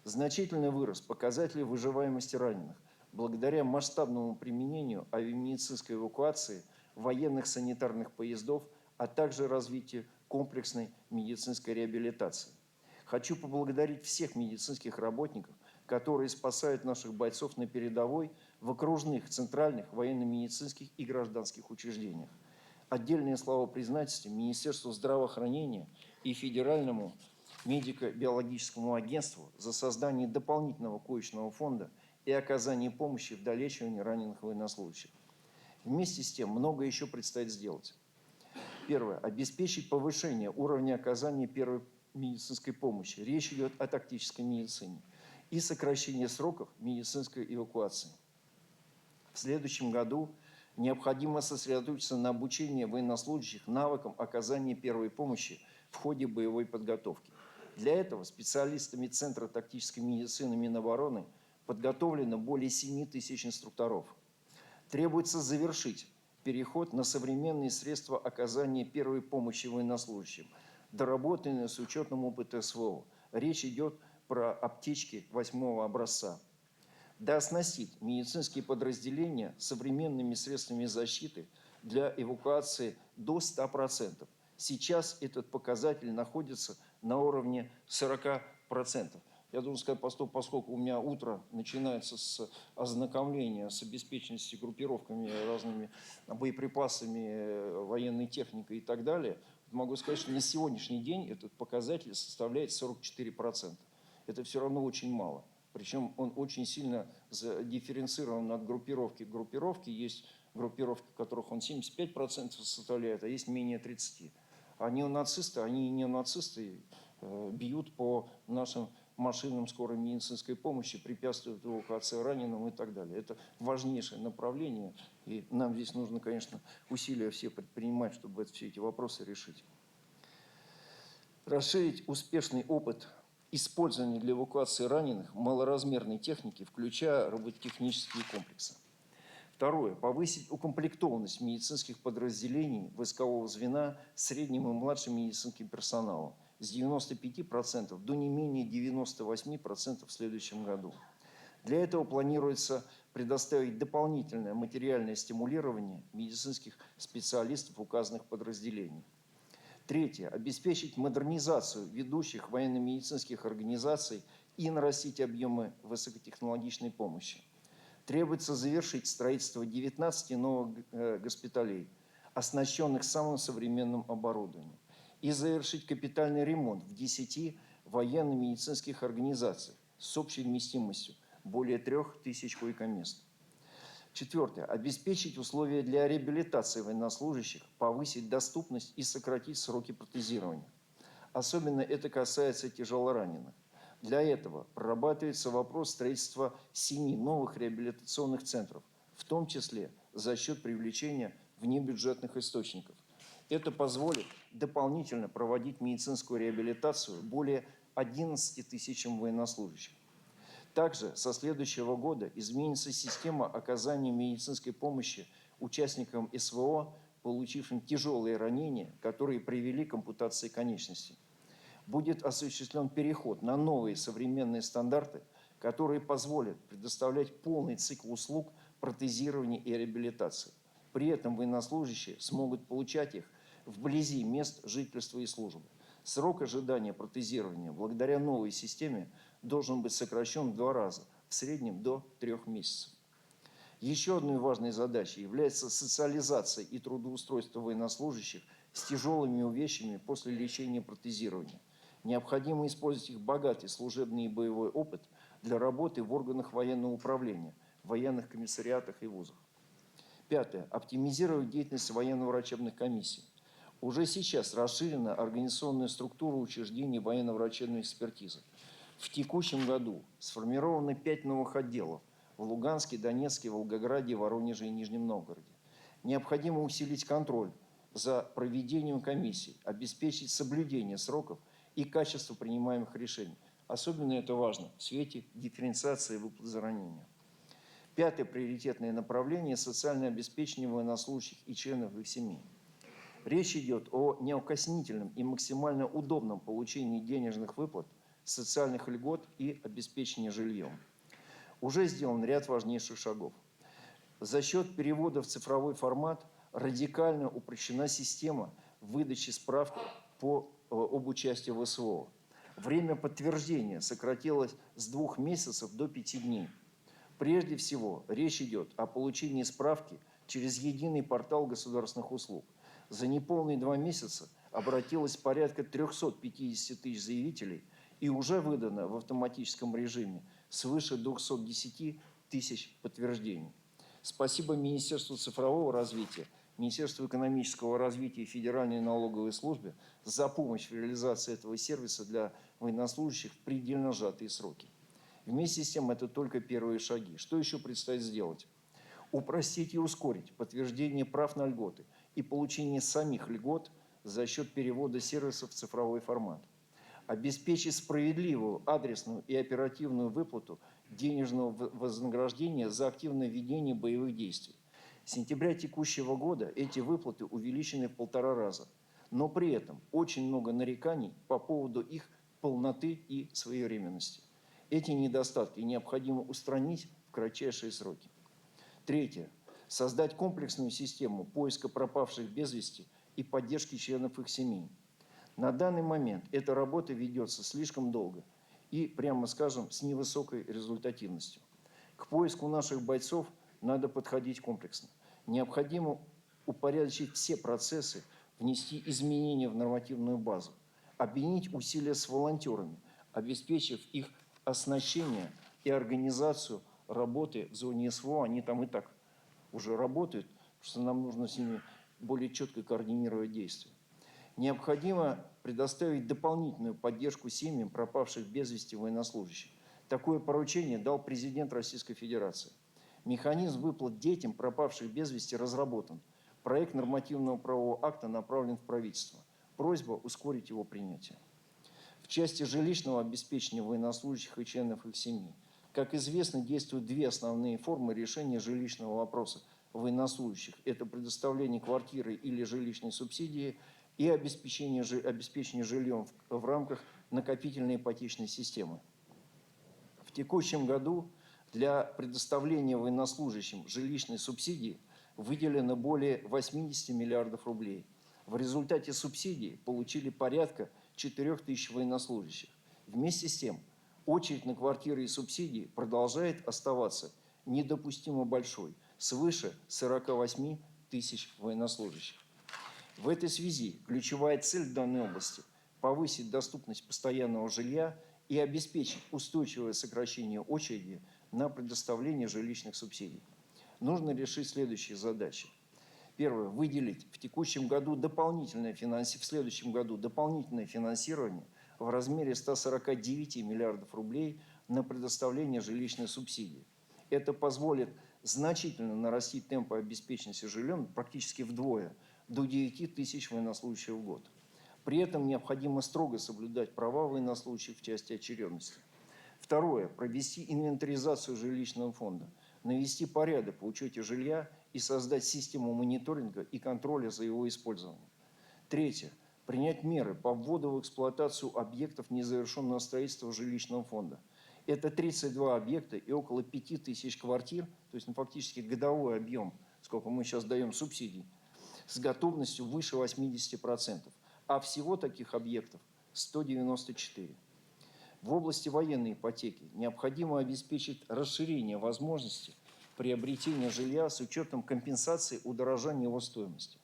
Значительно вырос показатель выживаемости раненых благодаря масштабному применению авиамедицинской эвакуации, военных санитарных поездов, а также развитию комплексной медицинской реабилитации. Хочу поблагодарить всех медицинских работников, которые спасают наших бойцов на передовой в окружных, центральных, военно-медицинских и гражданских учреждениях. Отдельные слова признательности Министерству здравоохранения и Федеральному медико-биологическому агентству за создание дополнительного коечного фонда и оказание помощи в долечивании раненых военнослужащих. Вместе с тем, многое еще предстоит сделать. Первое. Обеспечить повышение уровня оказания первой медицинской помощи. Речь идет о тактической медицине. И сокращение сроков медицинской эвакуации. В следующем году необходимо сосредоточиться на обучении военнослужащих навыкам оказания первой помощи в ходе боевой подготовки. Для этого специалистами Центра тактической медицины Минобороны подготовлено более 7 тысяч инструкторов. Требуется завершить переход на современные средства оказания первой помощи военнослужащим, доработанные с учетом опыта СВО. Речь идет про аптечки 8-го образца. Дооснастить медицинские подразделения современными средствами защиты для эвакуации до 100%. Сейчас этот показатель находится на уровне 40%. Я должен сказать, поскольку у меня утро начинается с ознакомления с обеспеченностью группировками, разными боеприпасами, военной техникой и так далее, могу сказать, что на сегодняшний день этот показатель составляет 44%. Это все равно очень мало. Причем он очень сильно дифференцирован от группировки к группировке. Есть группировки, в которых он 75% составляет, а есть менее 30%. А неонацисты, они и неонацисты бьют по нашим машинам скорой медицинской помощи, препятствуют эвакуации раненым и так далее. Это важнейшее направление, и нам здесь нужно, конечно, усилия все предпринимать, чтобы все эти вопросы решить. Расширить успешный опыт использования для эвакуации раненых малоразмерной техники, включая робототехнические комплексы. Второе. Повысить укомплектованность медицинских подразделений войскового звена средним и младшим медицинским персоналом с 95% до не менее 98% в следующем году. Для этого планируется предоставить дополнительное материальное стимулирование медицинских специалистов указанных подразделений. Третье. Обеспечить модернизацию ведущих военно-медицинских организаций и нарастить объемы высокотехнологичной помощи. Требуется завершить строительство 19 новых госпиталей, оснащенных самым современным оборудованием, и завершить капитальный ремонт в 10 военно-медицинских организациях с общей вместимостью более 3000 койко-мест. Четвертое. Обеспечить условия для реабилитации военнослужащих, повысить доступность и сократить сроки протезирования. Особенно это касается тяжелораненых. Для этого прорабатывается вопрос строительства 7 новых реабилитационных центров, в том числе за счет привлечения внебюджетных источников. Это позволит дополнительно проводить медицинскую реабилитацию более 11 тысячам военнослужащих. Также со следующего года изменится система оказания медицинской помощи участникам СВО, получившим тяжелые ранения, которые привели к ампутации конечностей. Будет осуществлен переход на новые современные стандарты, которые позволят предоставлять полный цикл услуг протезирования и реабилитации. При этом военнослужащие смогут получать их вблизи мест жительства и службы. Срок ожидания протезирования благодаря новой системе должен быть сокращен в 2 раза, в среднем до 3 месяцев. Еще одной важной задачей является социализация и трудоустройство военнослужащих с тяжелыми увечьями после лечения протезирования. Необходимо использовать их богатый служебный и боевой опыт для работы в органах военного управления, военных комиссариатах и вузах. Пятое. Оптимизировать деятельность военно-врачебных комиссий. Уже сейчас расширена организационная структура учреждений военно-врачебной экспертизы. В текущем году сформировано 5 новых отделов в Луганске, Донецке, Волгограде, Воронеже и Нижнем Новгороде. Необходимо усилить контроль за проведением комиссий, обеспечить соблюдение сроков и качество принимаемых решений. Особенно это важно в свете дифференциации выплат за ранения. Пятое приоритетное направление – социальное обеспечение военнослужащих и членов их семей. Речь идет о неукоснительном и максимально удобном получении денежных выплат, социальных льгот и обеспечения жильем. Уже сделан ряд важнейших шагов. За счет перевода в цифровой формат радикально упрощена система выдачи справок об участии в СВО. Время подтверждения сократилось с 2 месяцев до 5 дней. Прежде всего, речь идет о получении справки через единый портал государственных услуг. За неполные 2 месяца обратилось порядка 350 тысяч заявителей и уже выдано в автоматическом режиме свыше 210 тысяч подтверждений. Спасибо Министерству цифрового развития, Министерству экономического развития и Федеральной налоговой службе за помощь в реализации этого сервиса для военнослужащих в предельно сжатые сроки. Вместе с тем, это только первые шаги. Что еще предстоит сделать? Упростить и ускорить подтверждение прав на льготы и получение самих льгот за счет перевода сервисов в цифровой формат. Обеспечить справедливую, адресную и оперативную выплату денежного вознаграждения за активное ведение боевых действий. С сентября текущего года эти выплаты увеличены в 1,5 раза. Но при этом очень много нареканий по поводу их полноты и своевременности. Эти недостатки необходимо устранить в кратчайшие сроки. Третье. Создать комплексную систему поиска пропавших без вести и поддержки членов их семей. На данный момент эта работа ведется слишком долго и, прямо скажем, с невысокой результативностью. К поиску наших бойцов надо подходить комплексно. Необходимо упорядочить все процессы, внести изменения в нормативную базу, объединить усилия с волонтерами, обеспечив их оснащение и организацию работы в зоне СВО. Они там и так уже работают, что нам нужно с ними более четко координировать действия. Необходимо предоставить дополнительную поддержку семьям пропавших без вести военнослужащих. Такое поручение дал президент Российской Федерации. Механизм выплат детям, пропавших без вести, разработан. Проект нормативного правового акта направлен в правительство. Просьба ускорить его принятие. В части жилищного обеспечения военнослужащих и членов их семей. Как известно, действуют 2 основные формы решения жилищного вопроса военнослужащих. Это предоставление квартиры или жилищной субсидии и обеспечение жильем в рамках накопительной ипотечной системы. В текущем году для предоставления военнослужащим жилищной субсидии выделено более 80 миллиардов рублей. В результате субсидий получили порядка 4 тысяч военнослужащих. Вместе с тем, очередь на квартиры и субсидии продолжает оставаться недопустимо большой, свыше 48 тысяч военнослужащих. В этой связи ключевая цель в данной области – повысить доступность постоянного жилья и обеспечить устойчивое сокращение очереди на предоставление жилищных субсидий. нужно решить следующие задачи. Первое. Выделить в текущем году в следующем году дополнительное финансирование в размере 149 миллиардов рублей на предоставление жилищной субсидии. Это позволит значительно нарастить темпы обеспеченности жильем практически вдвое, до 9 тысяч военнослужащих в год. При этом необходимо строго соблюдать права военнослужащих в части очередности. Второе. Провести инвентаризацию жилищного фонда, навести порядок в учете жилья и создать систему мониторинга и контроля за его использованием. Третье. Принять меры по вводу в эксплуатацию объектов незавершенного строительства жилищного фонда. Это 32 объекта и около 5000 квартир, то есть фактически годовой объем, сколько мы сейчас даем субсидий, с готовностью выше 80%. А всего таких объектов 194. В области военной ипотеки необходимо обеспечить расширение возможностей приобретения жилья с учетом компенсации удорожания его стоимости.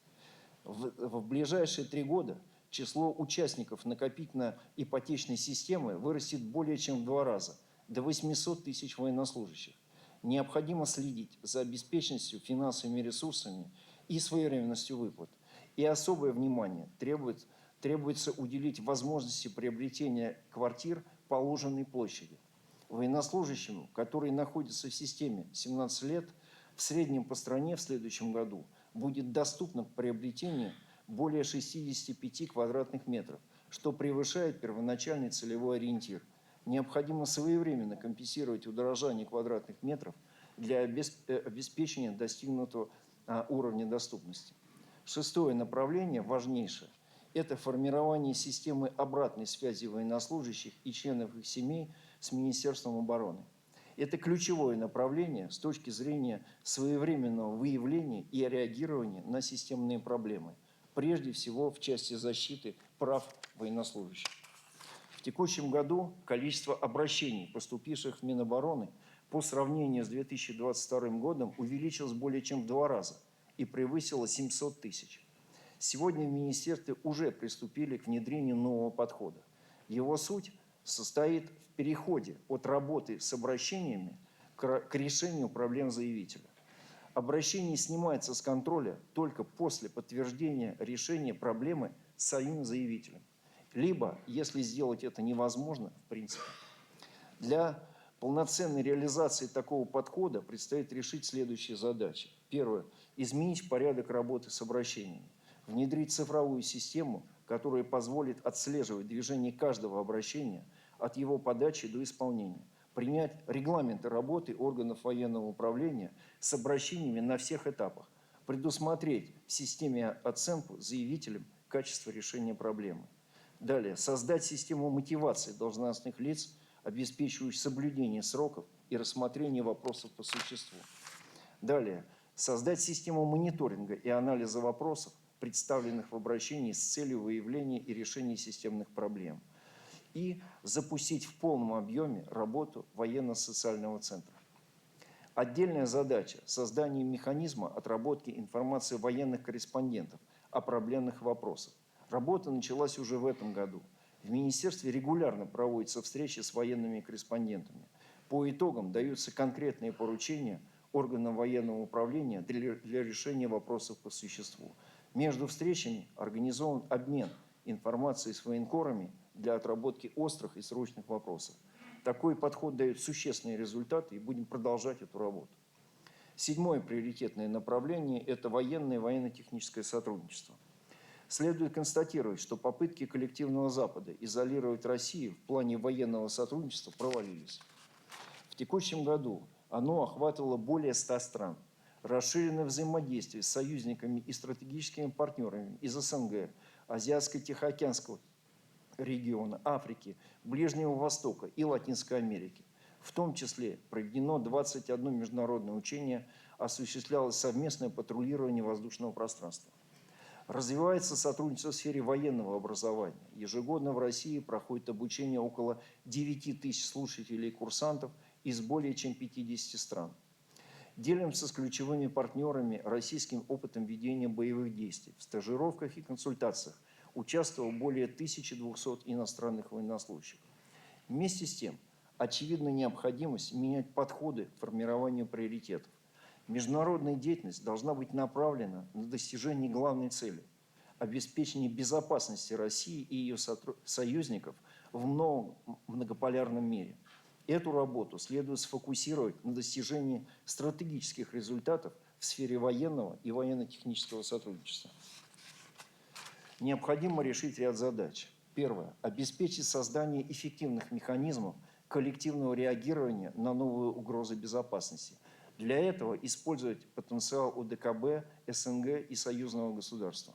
В ближайшие 3 года число участников накопительно-ипотечной системы вырастет более чем в 2 раза, до 800 тысяч военнослужащих. Необходимо следить за обеспеченностью финансовыми ресурсами и своевременностью выплат. И особое внимание требуется уделить возможности приобретения квартир положенной площади. Военнослужащему, который находится в системе 17 лет, в среднем по стране в следующем году будет доступно приобретение более 65 квадратных метров, что превышает первоначальный целевой ориентир. Необходимо своевременно компенсировать удорожание квадратных метров для обеспечения достигнутого уровня доступности. Шестое направление, важнейшее, это формирование системы обратной связи военнослужащих и членов их семей с Министерством обороны. Это ключевое направление с точки зрения своевременного выявления и реагирования на системные проблемы, прежде всего в части защиты прав военнослужащих. В текущем году количество обращений, поступивших в Минобороны, по сравнению с 2022 годом увеличилось более чем в 2 раза и превысило 700 тысяч. Сегодня в Министерстве уже приступили к внедрению нового подхода. Его суть состоит в переходе от работы с обращениями к решению проблем заявителя. Обращение снимается с контроля только после подтверждения решения проблемы самим заявителем. Либо, если сделать это невозможно, в принципе. Для полноценной реализации такого подхода предстоит решить следующие задачи. Первое. Изменить порядок работы с обращениями. Внедрить цифровую систему, которая позволит отслеживать движение каждого обращения от его подачи до исполнения. Принять регламенты работы органов военного управления с обращениями на всех этапах. Предусмотреть в системе оценку заявителям качества решения проблемы. Далее. Создать систему мотивации должностных лиц, обеспечивающих соблюдение сроков и рассмотрение вопросов по существу. Далее. Создать систему мониторинга и анализа вопросов, представленных в обращении с целью выявления и решения системных проблем. И запустить в полном объеме работу военно-социального центра. Отдельная задача – создание механизма отработки информации военных корреспондентов о проблемных вопросах. Работа началась уже в этом году. В Министерстве регулярно проводятся встречи с военными корреспондентами. По итогам даются конкретные поручения органам военного управления для решения вопросов по существу. Между встречами организован обмен информацией с военкорами для отработки острых и срочных вопросов. Такой подход дает существенные результаты, и будем продолжать эту работу. Седьмое приоритетное направление – это военное и военно-техническое сотрудничество. Следует констатировать, что попытки коллективного Запада изолировать Россию в плане военного сотрудничества провалились. В текущем году оно охватывало более 100 стран. Расширенное взаимодействие с союзниками и стратегическими партнерами из СНГ, Азиатско-Тихоокеанского региона, Африки, Ближнего Востока и Латинской Америки. В том числе проведено 21 международное учение, осуществлялось совместное патрулирование воздушного пространства. Развивается сотрудничество в сфере военного образования. Ежегодно в России проходит обучение около 9 тысяч слушателей и курсантов из более чем 50 стран. Делимся с ключевыми партнерами российским опытом ведения боевых действий. В стажировках и консультациях участвовало более 1200 иностранных военнослужащих. Вместе с тем, очевидна необходимость менять подходы к формированию приоритетов. Международная деятельность должна быть направлена на достижение главной цели – обеспечение безопасности России и ее союзников в новом многополярном мире. Эту работу следует сфокусировать на достижении стратегических результатов в сфере военного и военно-технического сотрудничества. Необходимо решить ряд задач. Первое. Обеспечить создание эффективных механизмов коллективного реагирования на новые угрозы безопасности. Для этого использовать потенциал ОДКБ, СНГ и союзного государства.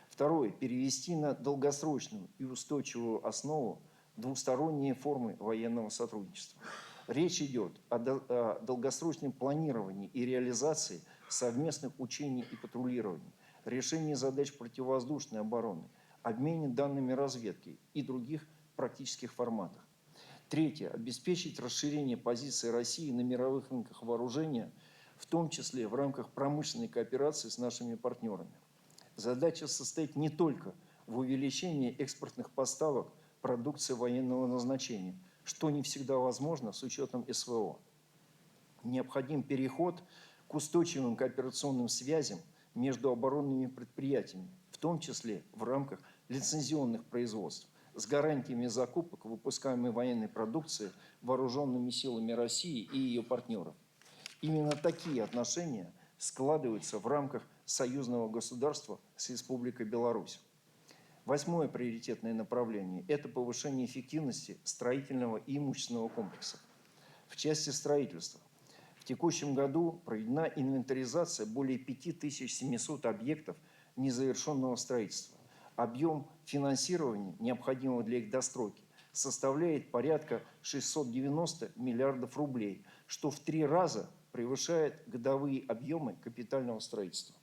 Второе. Перевести на долгосрочную и устойчивую основу двусторонние формы военного сотрудничества. Речь идет о долгосрочном планировании и реализации совместных учений и патрулирований, решении задач противовоздушной обороны, обмене данными разведки и других практических форматах. Третье. Обеспечить расширение позиций России на мировых рынках вооружения, в том числе в рамках промышленной кооперации с нашими партнерами. Задача состоит не только в увеличении экспортных поставок продукции военного назначения, что не всегда возможно с учетом СВО. Необходим переход к устойчивым кооперационным связям между оборонными предприятиями, в том числе в рамках лицензионных производств, с гарантиями закупок выпускаемой военной продукции вооруженными силами России и ее партнеров. Именно такие отношения складываются в рамках союзного государства с Республикой Беларусь. Восьмое приоритетное направление – это повышение эффективности строительного и имущественного комплекса. В части строительства в текущем году проведена инвентаризация более 5700 объектов незавершенного строительства. Объем финансирования, необходимого для их достройки, составляет порядка 690 миллиардов рублей, что в 3 раза превышает годовые объемы капитального строительства.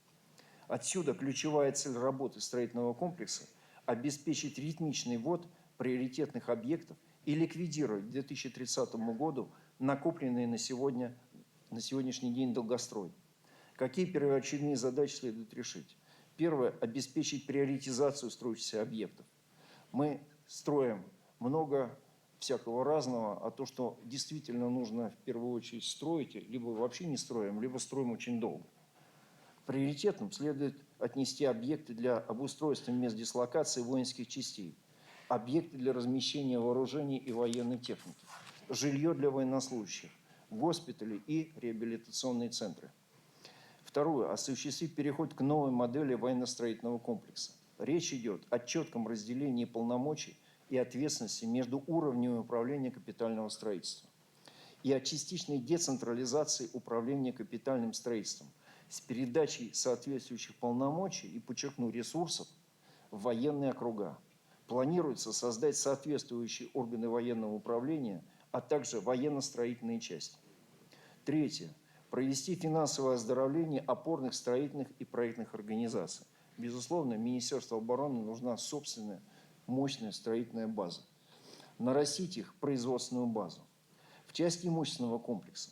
Отсюда ключевая цель работы строительного комплекса – обеспечить ритмичный ввод приоритетных объектов и ликвидировать к 2030 году накопленные на сегодняшний день долгострой. Какие первоочередные задачи следует решить? Первое – обеспечить приоритизацию строящихся объектов. Мы строим много всякого разного, а то, что действительно нужно в первую очередь строить, либо вообще не строим, либо строим очень долго. Приоритетом следует отнести объекты для обустройства мест дислокации воинских частей, объекты для размещения вооружений и военной техники, жилье для военнослужащих, госпитали и реабилитационные центры. Второе. Осуществить переход к новой модели военно-строительного комплекса. Речь идет о четком разделении полномочий и ответственности между уровнями управления капитального строительства и о частичной децентрализации управления капитальным строительством с передачей соответствующих полномочий и, подчеркну, ресурсов в военные округа. Планируется создать соответствующие органы военного управления, а также военно-строительные части. Третье. Провести финансовое оздоровление опорных строительных и проектных организаций. Безусловно, Министерству обороны нужна собственная мощная строительная база. Нарастить их производственную базу. В части имущественного комплекса.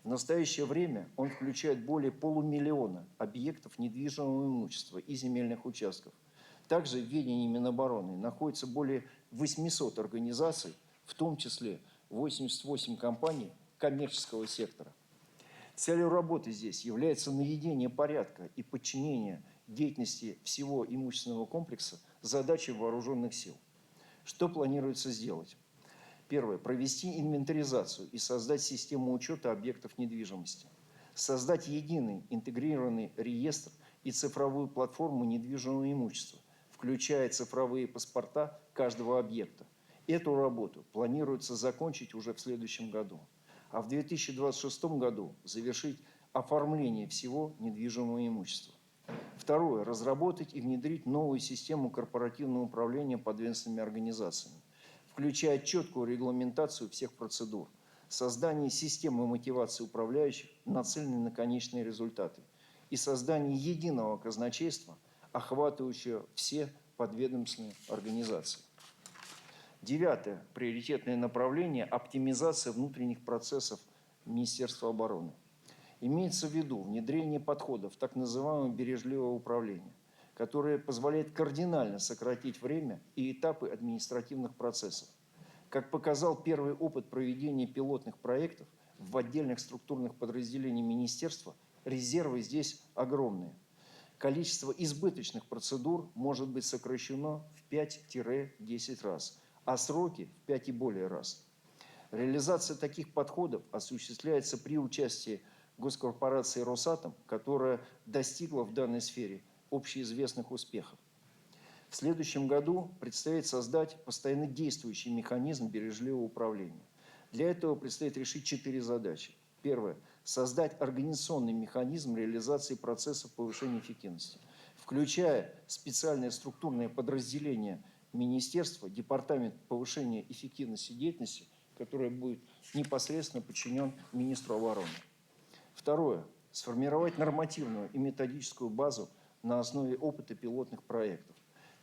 В настоящее время он включает более полумиллиона объектов недвижимого имущества и земельных участков. Также в ведении Минобороны находится более 800 организаций, в том числе 88 компаний коммерческого сектора. Целью работы здесь является наведение порядка и подчинение деятельности всего имущественного комплекса задачам вооруженных сил. Что планируется сделать? Первое. Провести инвентаризацию и создать систему учета объектов недвижимости. Создать единый интегрированный реестр и цифровую платформу недвижимого имущества, включая цифровые паспорта каждого объекта. Эту работу планируется закончить уже в следующем году, а в 2026 году завершить оформление всего недвижимого имущества. Второе. Разработать и внедрить новую систему корпоративного управления подведомственными организациями, включая четкую регламентацию всех процедур, создание системы мотивации управляющих, нацеленной на конечные результаты, и создание единого казначейства, охватывающего все подведомственные организации. Девятое приоритетное направление – оптимизация внутренних процессов Министерства обороны. Имеется в виду внедрение подходов так называемого бережливого управления, которое позволяет кардинально сократить время и этапы административных процессов. Как показал первый опыт проведения пилотных проектов в отдельных структурных подразделениях министерства, резервы здесь огромные. Количество избыточных процедур может быть сокращено в 5-10 раз, а сроки в 5 и более раз. Реализация таких подходов осуществляется при участии госкорпорации «Росатом», которая достигла в данной сфере общеизвестных успехов. В следующем году предстоит создать постоянно действующий механизм бережливого управления. Для этого предстоит решить 4 задачи. Первое. Создать организационный механизм реализации процессов повышения эффективности, включая специальное структурное подразделение Министерства, Департамент повышения эффективности деятельности, которое будет непосредственно подчинен министру обороны. Второе. Сформировать нормативную и методическую базу на основе опыта пилотных проектов.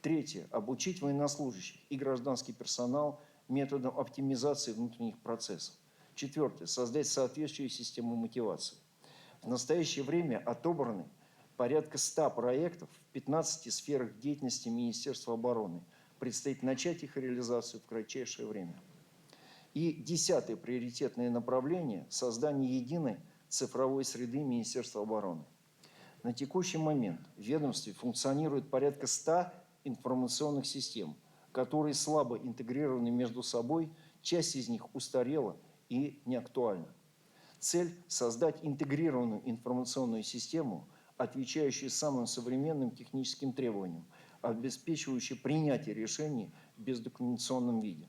Третье. Обучить военнослужащих и гражданский персонал методам оптимизации внутренних процессов. Четвертое. Создать соответствующую систему мотивации. В настоящее время отобраны порядка 100 проектов в 15 сферах деятельности Министерства обороны. Предстоит начать их реализацию в кратчайшее время. И 10-е приоритетное направление – создание единой цифровой среды Министерства обороны. На текущий момент в ведомстве функционирует порядка 100 информационных систем, которые слабо интегрированы между собой, часть из них устарела и неактуальна. Цель – создать интегрированную информационную систему, отвечающую самым современным техническим требованиям, обеспечивающую принятие решений в бездокументационном виде.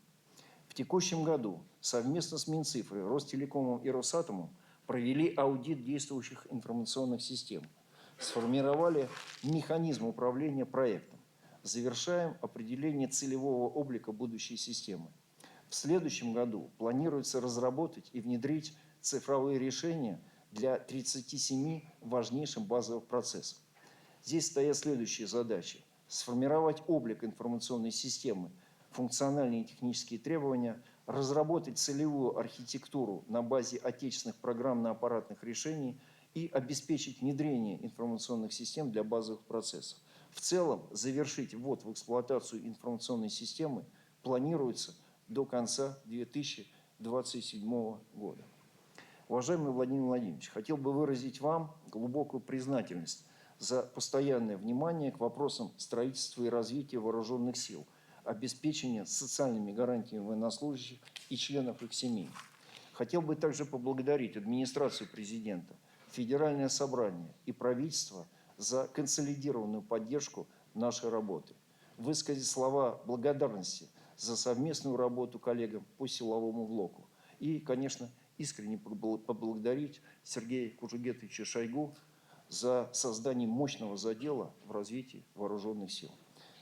В текущем году совместно с Минцифрой, Ростелекомом и Росатомом провели аудит действующих информационных систем, сформировали механизм управления проектом, завершаем определение целевого облика будущей системы. В следующем году планируется разработать и внедрить цифровые решения для 37 важнейших базовых процессов. Здесь стоят следующие задачи. Сформировать облик информационной системы, функциональные и технические требования, разработать целевую архитектуру на базе отечественных программно-аппаратных решений и обеспечить внедрение информационных систем для базовых процессов. В целом, завершить ввод в эксплуатацию информационной системы планируется до конца 2027 года. Уважаемый Владимир Владимирович, хотел бы выразить вам глубокую признательность за постоянное внимание к вопросам строительства и развития вооруженных сил, обеспечения социальными гарантиями военнослужащих и членов их семей. Хотел бы также поблагодарить администрацию президента, Федеральное собрание и правительство за консолидированную поддержку нашей работы. Высказать слова благодарности за совместную работу коллегам по силовому блоку. И, конечно, искренне поблагодарить Сергея Кужугетовича Шойгу за создание мощного задела в развитии вооруженных сил.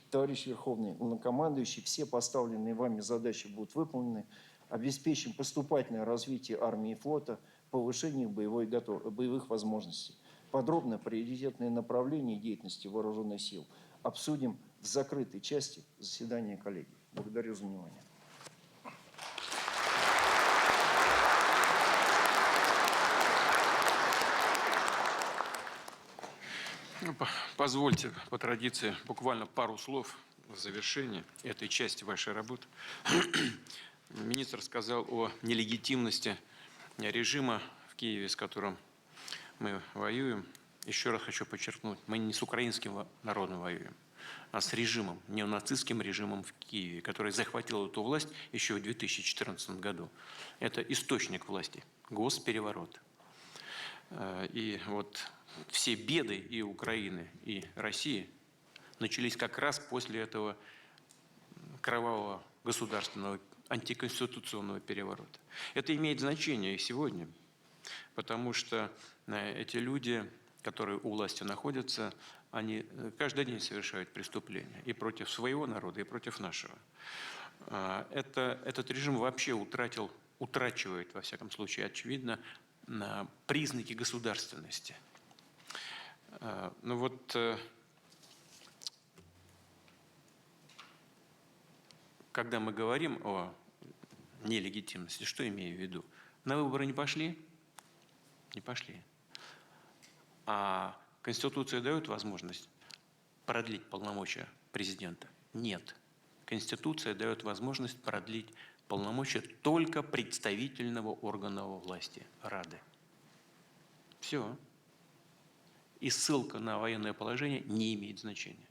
Товарищ Верховный Главнокомандующий, все поставленные вами задачи будут выполнены. Обеспечим поступательное развитие армии и флота, повышение боевых возможностей. Подробно приоритетные направления деятельности вооруженных сил обсудим в закрытой части заседания коллегии. Благодарю за внимание. Позвольте по традиции буквально пару слов в завершении этой части вашей работы. Министр сказал о нелегитимности режима в Киеве, с которым мы воюем. Еще раз хочу подчеркнуть, мы не с украинским народом воюем, а с режимом, неонацистским режимом в Киеве, который захватил эту власть еще в 2014 году. Это источник власти, госпереворот. И вот все беды и Украины, и России начались как раз после этого кровавого государственного антиконституционного переворота. Это имеет значение и сегодня, потому что эти люди, которые у власти находятся, они каждый день совершают преступления и против своего народа, и против нашего. Этот режим вообще утрачивает, во всяком случае, очевидно, признаки государственности. Ну вот, когда мы говорим о нелегитимности, что имею в виду? На выборы не пошли? Не пошли. А Конституция дает возможность продлить полномочия президента? Нет. Конституция дает возможность продлить полномочия только представительного органа власти, Рады. Все. и ссылка на военное положение не имеет значения.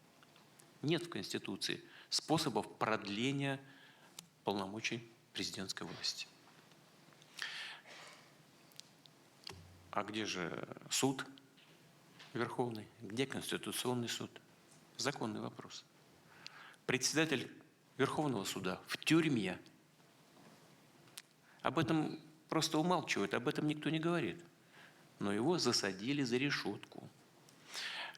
Нет в Конституции способов продления полномочий президентской власти. А где же суд Верховный? Где Конституционный суд? Законный вопрос. Председатель Верховного суда в тюрьме. Об этом просто умалчивают, об этом никто не говорит. Но его засадили за решетку.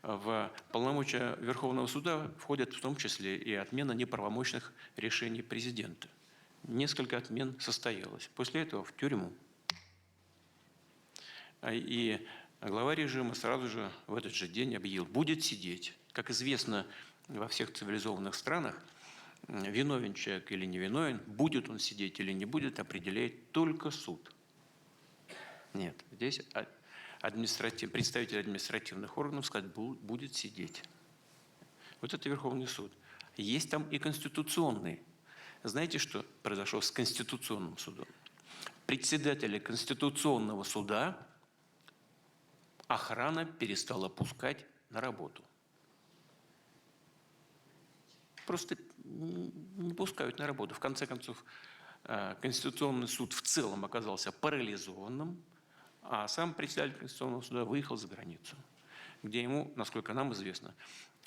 В полномочия Верховного суда входят в том числе и отмена неправомочных решений президента. Несколько отмен состоялось. После этого в тюрьму. И глава режима сразу же в этот же день объявил, будет сидеть. Как известно, во всех цивилизованных странах виновен человек или не виновен, будет он сидеть или не будет, определяет только суд. Нет, здесь представитель административных органов сказать, будет сидеть. Вот это Верховный суд. Есть там и конституционный. Знаете, что произошло с Конституционным судом? Председателя Конституционного суда охрана перестала пускать на работу. Просто не пускают на работу. В конце концов, Конституционный суд в целом оказался парализованным, а сам председатель Конституционного суда выехал за границу, где ему, насколько нам известно,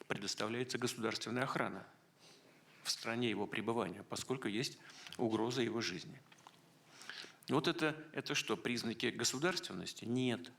предоставляется государственная охрана в стране его пребывания, поскольку есть угроза его жизни. Вот это что, признаки государственности? Нет.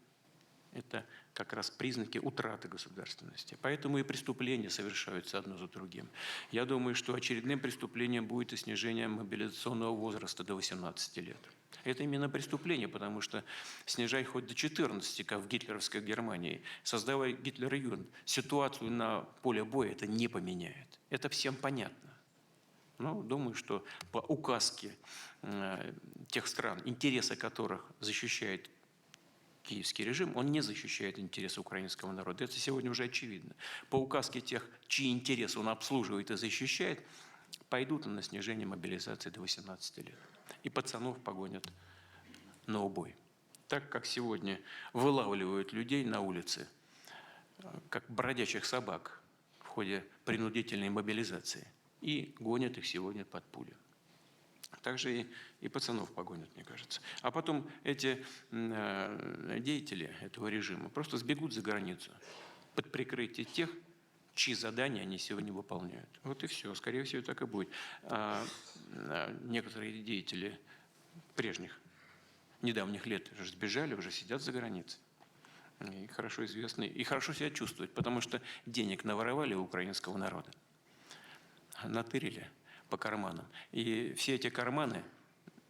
Это как раз признаки утраты государственности. Поэтому и преступления совершаются одно за другим. Я думаю, что очередным преступлением будет и снижение мобилизационного возраста до 18 лет. Это именно преступление, потому что снижай хоть до 14, как в гитлеровской Германии, создавая Гитлер-Югенд, ситуацию на поле боя это не поменяет. Это всем понятно. Но думаю, что по указке тех стран, интересы которых защищает киевский режим, он не защищает интересы украинского народа. Это сегодня уже очевидно. По указке тех, чьи интересы он обслуживает и защищает, пойдут на снижение мобилизации до 18 лет. И пацанов погонят на убой. Так как сегодня вылавливают людей на улице, как бродячих собак в ходе принудительной мобилизации, и гонят их сегодня под пули. Также и пацанов погонят, мне кажется. А потом эти деятели этого режима просто сбегут за границу под прикрытие тех, чьи задания они сегодня выполняют. Вот и все. Скорее всего, так и будет. Некоторые деятели прежних, недавних лет уже сбежали, уже сидят за границей. И хорошо известны, и хорошо себя чувствуют, потому что денег наворовали у украинского народа. Натырили по карманам. И все эти карманы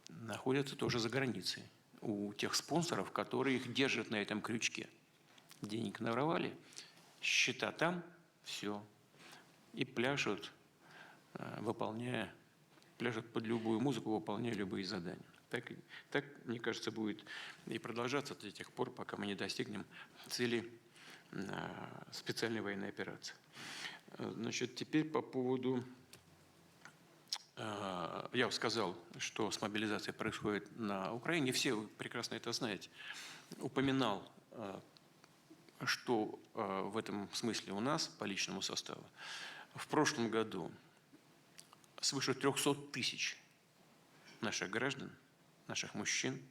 находятся тоже за границей у тех спонсоров, которые их держат на этом крючке. Денег наворовали, счета там, все. И пляшут, пляшут под любую музыку, выполняя любые задания. Так, мне кажется, будет и продолжаться до тех пор, пока мы не достигнем цели специальной военной операции. Значит, теперь по поводу... Я сказал, что с мобилизацией происходит на Украине. Все вы прекрасно это знаете. Упоминал, что в этом смысле у нас по личному составу в прошлом году свыше 300 тысяч наших граждан, наших мужчин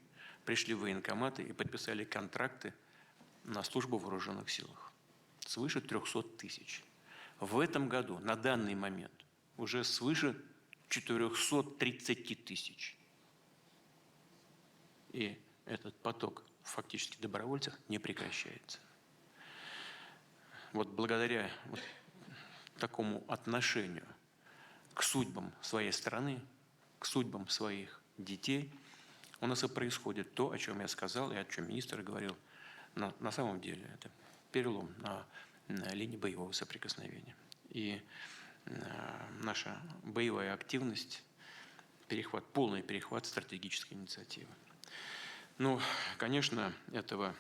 пришли в военкоматы и подписали контракты на службу в вооруженных силах. Свыше 300 тысяч. В этом году, на данный момент, уже свыше 430 тысяч. И этот поток фактически добровольцев не прекращается. Вот благодаря такому отношению к судьбам своей страны, к судьбам своих детей, у нас и происходит то, о чем я сказал и о чем министр говорил. На самом деле это перелом на линии боевого соприкосновения. И наша боевая активность, полный перехват стратегической инициативы. Ну, конечно, этого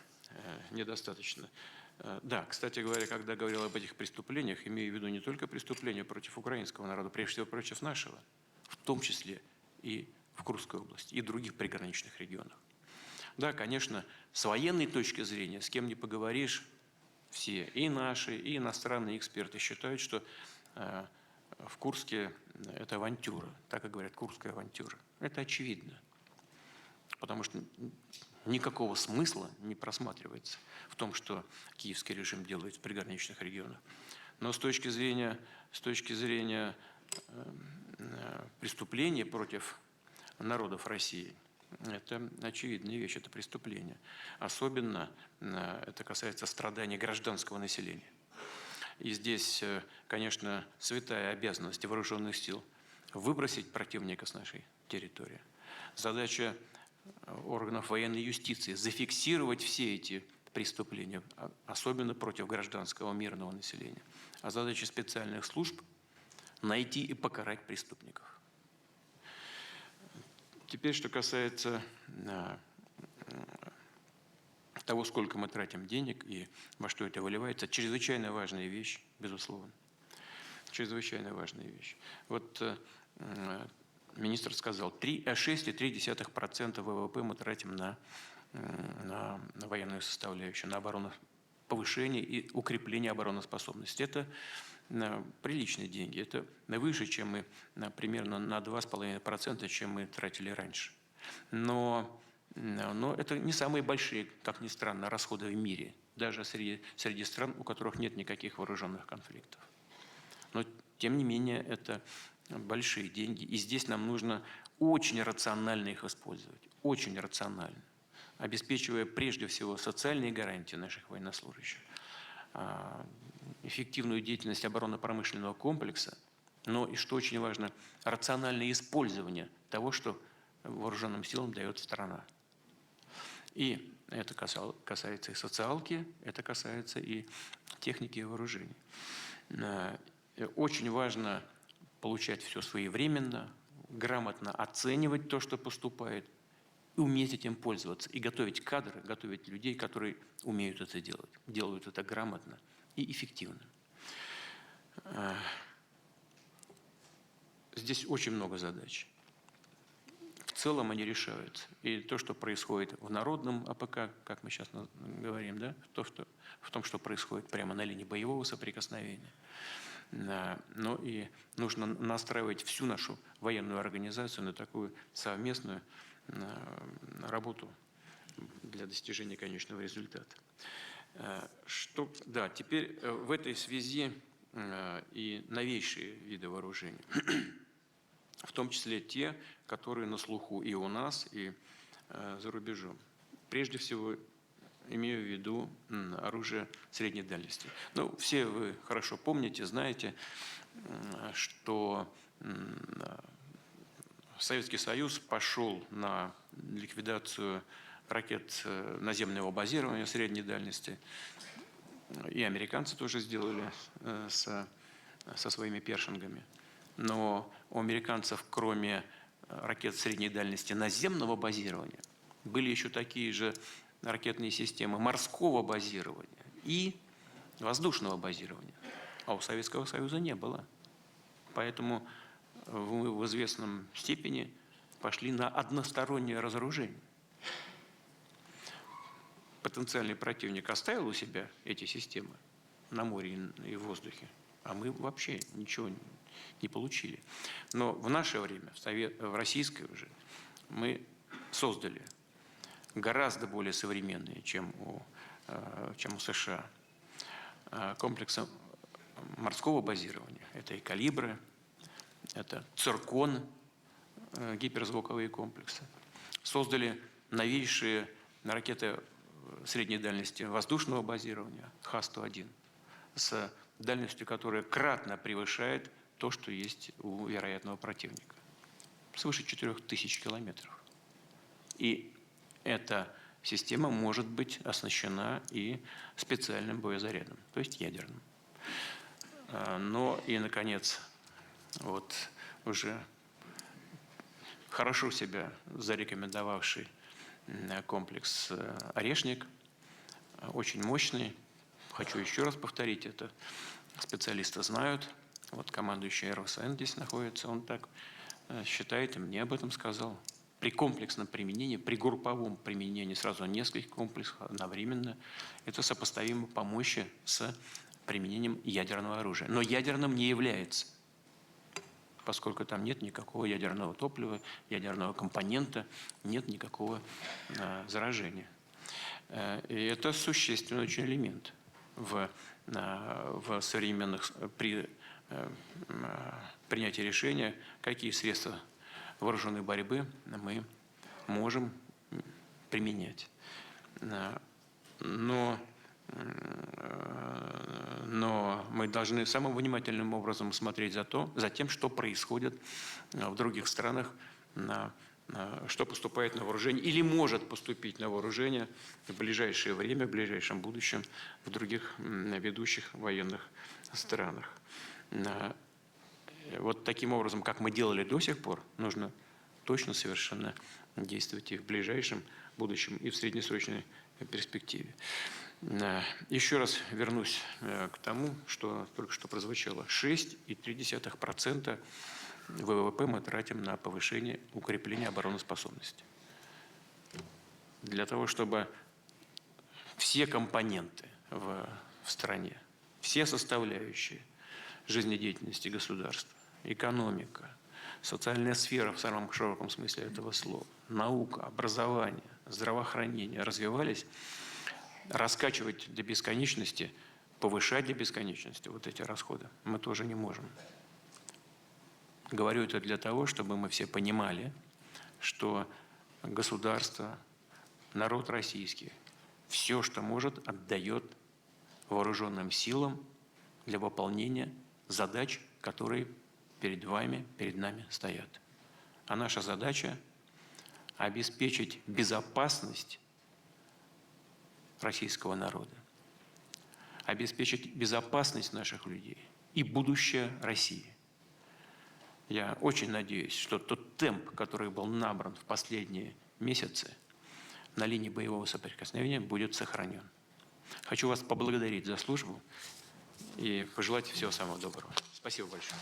недостаточно. Да, кстати говоря, когда говорил об этих преступлениях, имею в виду не только преступления против украинского народа, прежде всего против нашего, в том числе и в Курской области, и других приграничных регионах. Да, конечно, с военной точки зрения, с кем не поговоришь, все, и наши, и иностранные эксперты считают, что в Курске это авантюра, так и говорят, курская авантюра. Это очевидно, потому что никакого смысла не просматривается в том, что киевский режим делает в приграничных регионах. Но с точки зрения преступления против народов России, это очевидная вещь, это преступление. Особенно это касается страданий гражданского населения. И здесь, конечно, святая обязанность вооруженных сил выбросить противника с нашей территории. Задача органов военной юстиции зафиксировать все эти преступления, особенно против гражданского мирного населения. А задача специальных служб – найти и покарать преступников. Теперь, что касается того, сколько мы тратим денег и во что это выливается, чрезвычайно важная вещь, безусловно. Чрезвычайно важная вещь. Вот министр сказал, 6,3% ВВП мы тратим на военную составляющую, на повышение и укрепление обороноспособности. Это приличные деньги. Это выше, чем мы примерно на 2,5%, чем мы тратили раньше. Но это не самые большие, как ни странно, расходы в мире, даже среди стран, у которых нет никаких вооруженных конфликтов. Но, тем не менее, это большие деньги. И здесь нам нужно очень рационально их использовать. Очень рационально. Обеспечивая прежде всего социальные гарантии наших военнослужащих, эффективную деятельность оборонно-промышленного комплекса, но и, что очень важно, рациональное использование того, что вооруженным силам дает страна. И это касается и социалки, это касается и техники и вооружений. Очень важно получать все своевременно, грамотно оценивать то, что поступает, и уметь этим пользоваться, и готовить кадры, готовить людей, которые умеют это делать, делают это грамотно и эффективно. Здесь очень много задач. В целом они решаются. И то, что происходит в народном АПК, как мы сейчас говорим, да, в том, что происходит прямо на линии боевого соприкосновения. Но и нужно настраивать всю нашу военную организацию на такую совместную работу для достижения конечного результата. Теперь в этой связи и новейшие виды вооружений, в том числе те, которые на слуху и у нас, и за рубежом. Прежде всего, имею в виду оружие средней дальности. Ну, все вы хорошо помните, знаете, что Советский Союз пошел на ликвидацию ракет наземного базирования средней дальности. И американцы тоже сделали со своими першингами. Но у американцев, кроме ракет средней дальности наземного базирования, были еще такие же ракетные системы морского базирования и воздушного базирования. А у Советского Союза не было. Поэтому мы в известном степени пошли на одностороннее разоружение. Потенциальный противник оставил у себя эти системы на море и в воздухе, а мы вообще ничего не получили. Но в наше время, в российское уже, мы создали гораздо более современные, чем у США, комплексы морского базирования. Это и «Калибры», это «Циркон», гиперзвуковые комплексы. Создали новейшие ракеты средней дальности воздушного базирования Х-101 с дальностью, которая кратно превышает то, что есть у вероятного противника. Свыше 4000 километров. И эта система может быть оснащена и специальным боезарядом, то есть ядерным. Но и, наконец, вот уже хорошо себя зарекомендовавший комплекс «Орешник», очень мощный. Хочу еще раз повторить это. Специалисты знают. Вот командующий РВСН здесь находится. Он так считает, и мне об этом сказал. при комплексном применении, при групповом применении сразу нескольких комплексов одновременно, это сопоставимо по мощи с применением ядерного оружия. Но ядерным не является, поскольку там нет никакого ядерного топлива, ядерного компонента, нет никакого заражения. И это существенный очень элемент в современных при принятии решения, какие средства вооруженной борьбы мы можем применять. Но мы должны самым внимательным образом смотреть за тем, что происходит в других странах, что поступает на вооружение или может поступить на вооружение в ближайшее время, в ближайшем будущем в других ведущих военных странах. Вот таким образом, как мы делали до сих пор, нужно точно совершенно действовать и в ближайшем будущем, и в среднесрочной перспективе. Еще раз вернусь к тому, что только что прозвучало. 6,3% ВВП мы тратим на повышение, укрепление обороноспособности. Для того, чтобы все компоненты в стране, все составляющие жизнедеятельности государства, экономика, социальная сфера в самом широком смысле этого слова, наука, образование, здравоохранение развивались, раскачивать до бесконечности, повышать до бесконечности вот эти расходы мы тоже не можем. Говорю это для того, чтобы мы все понимали, что государство, народ российский, все, что может, отдает вооруженным силам для выполнения задач, которые перед вами, перед нами стоят. А наша задача – обеспечить безопасность российского народа, обеспечить безопасность наших людей и будущее России. Я очень надеюсь, что тот темп, который был набран в последние месяцы на линии боевого соприкосновения, будет сохранен. Хочу вас поблагодарить за службу и пожелать всего самого доброго. Спасибо большое.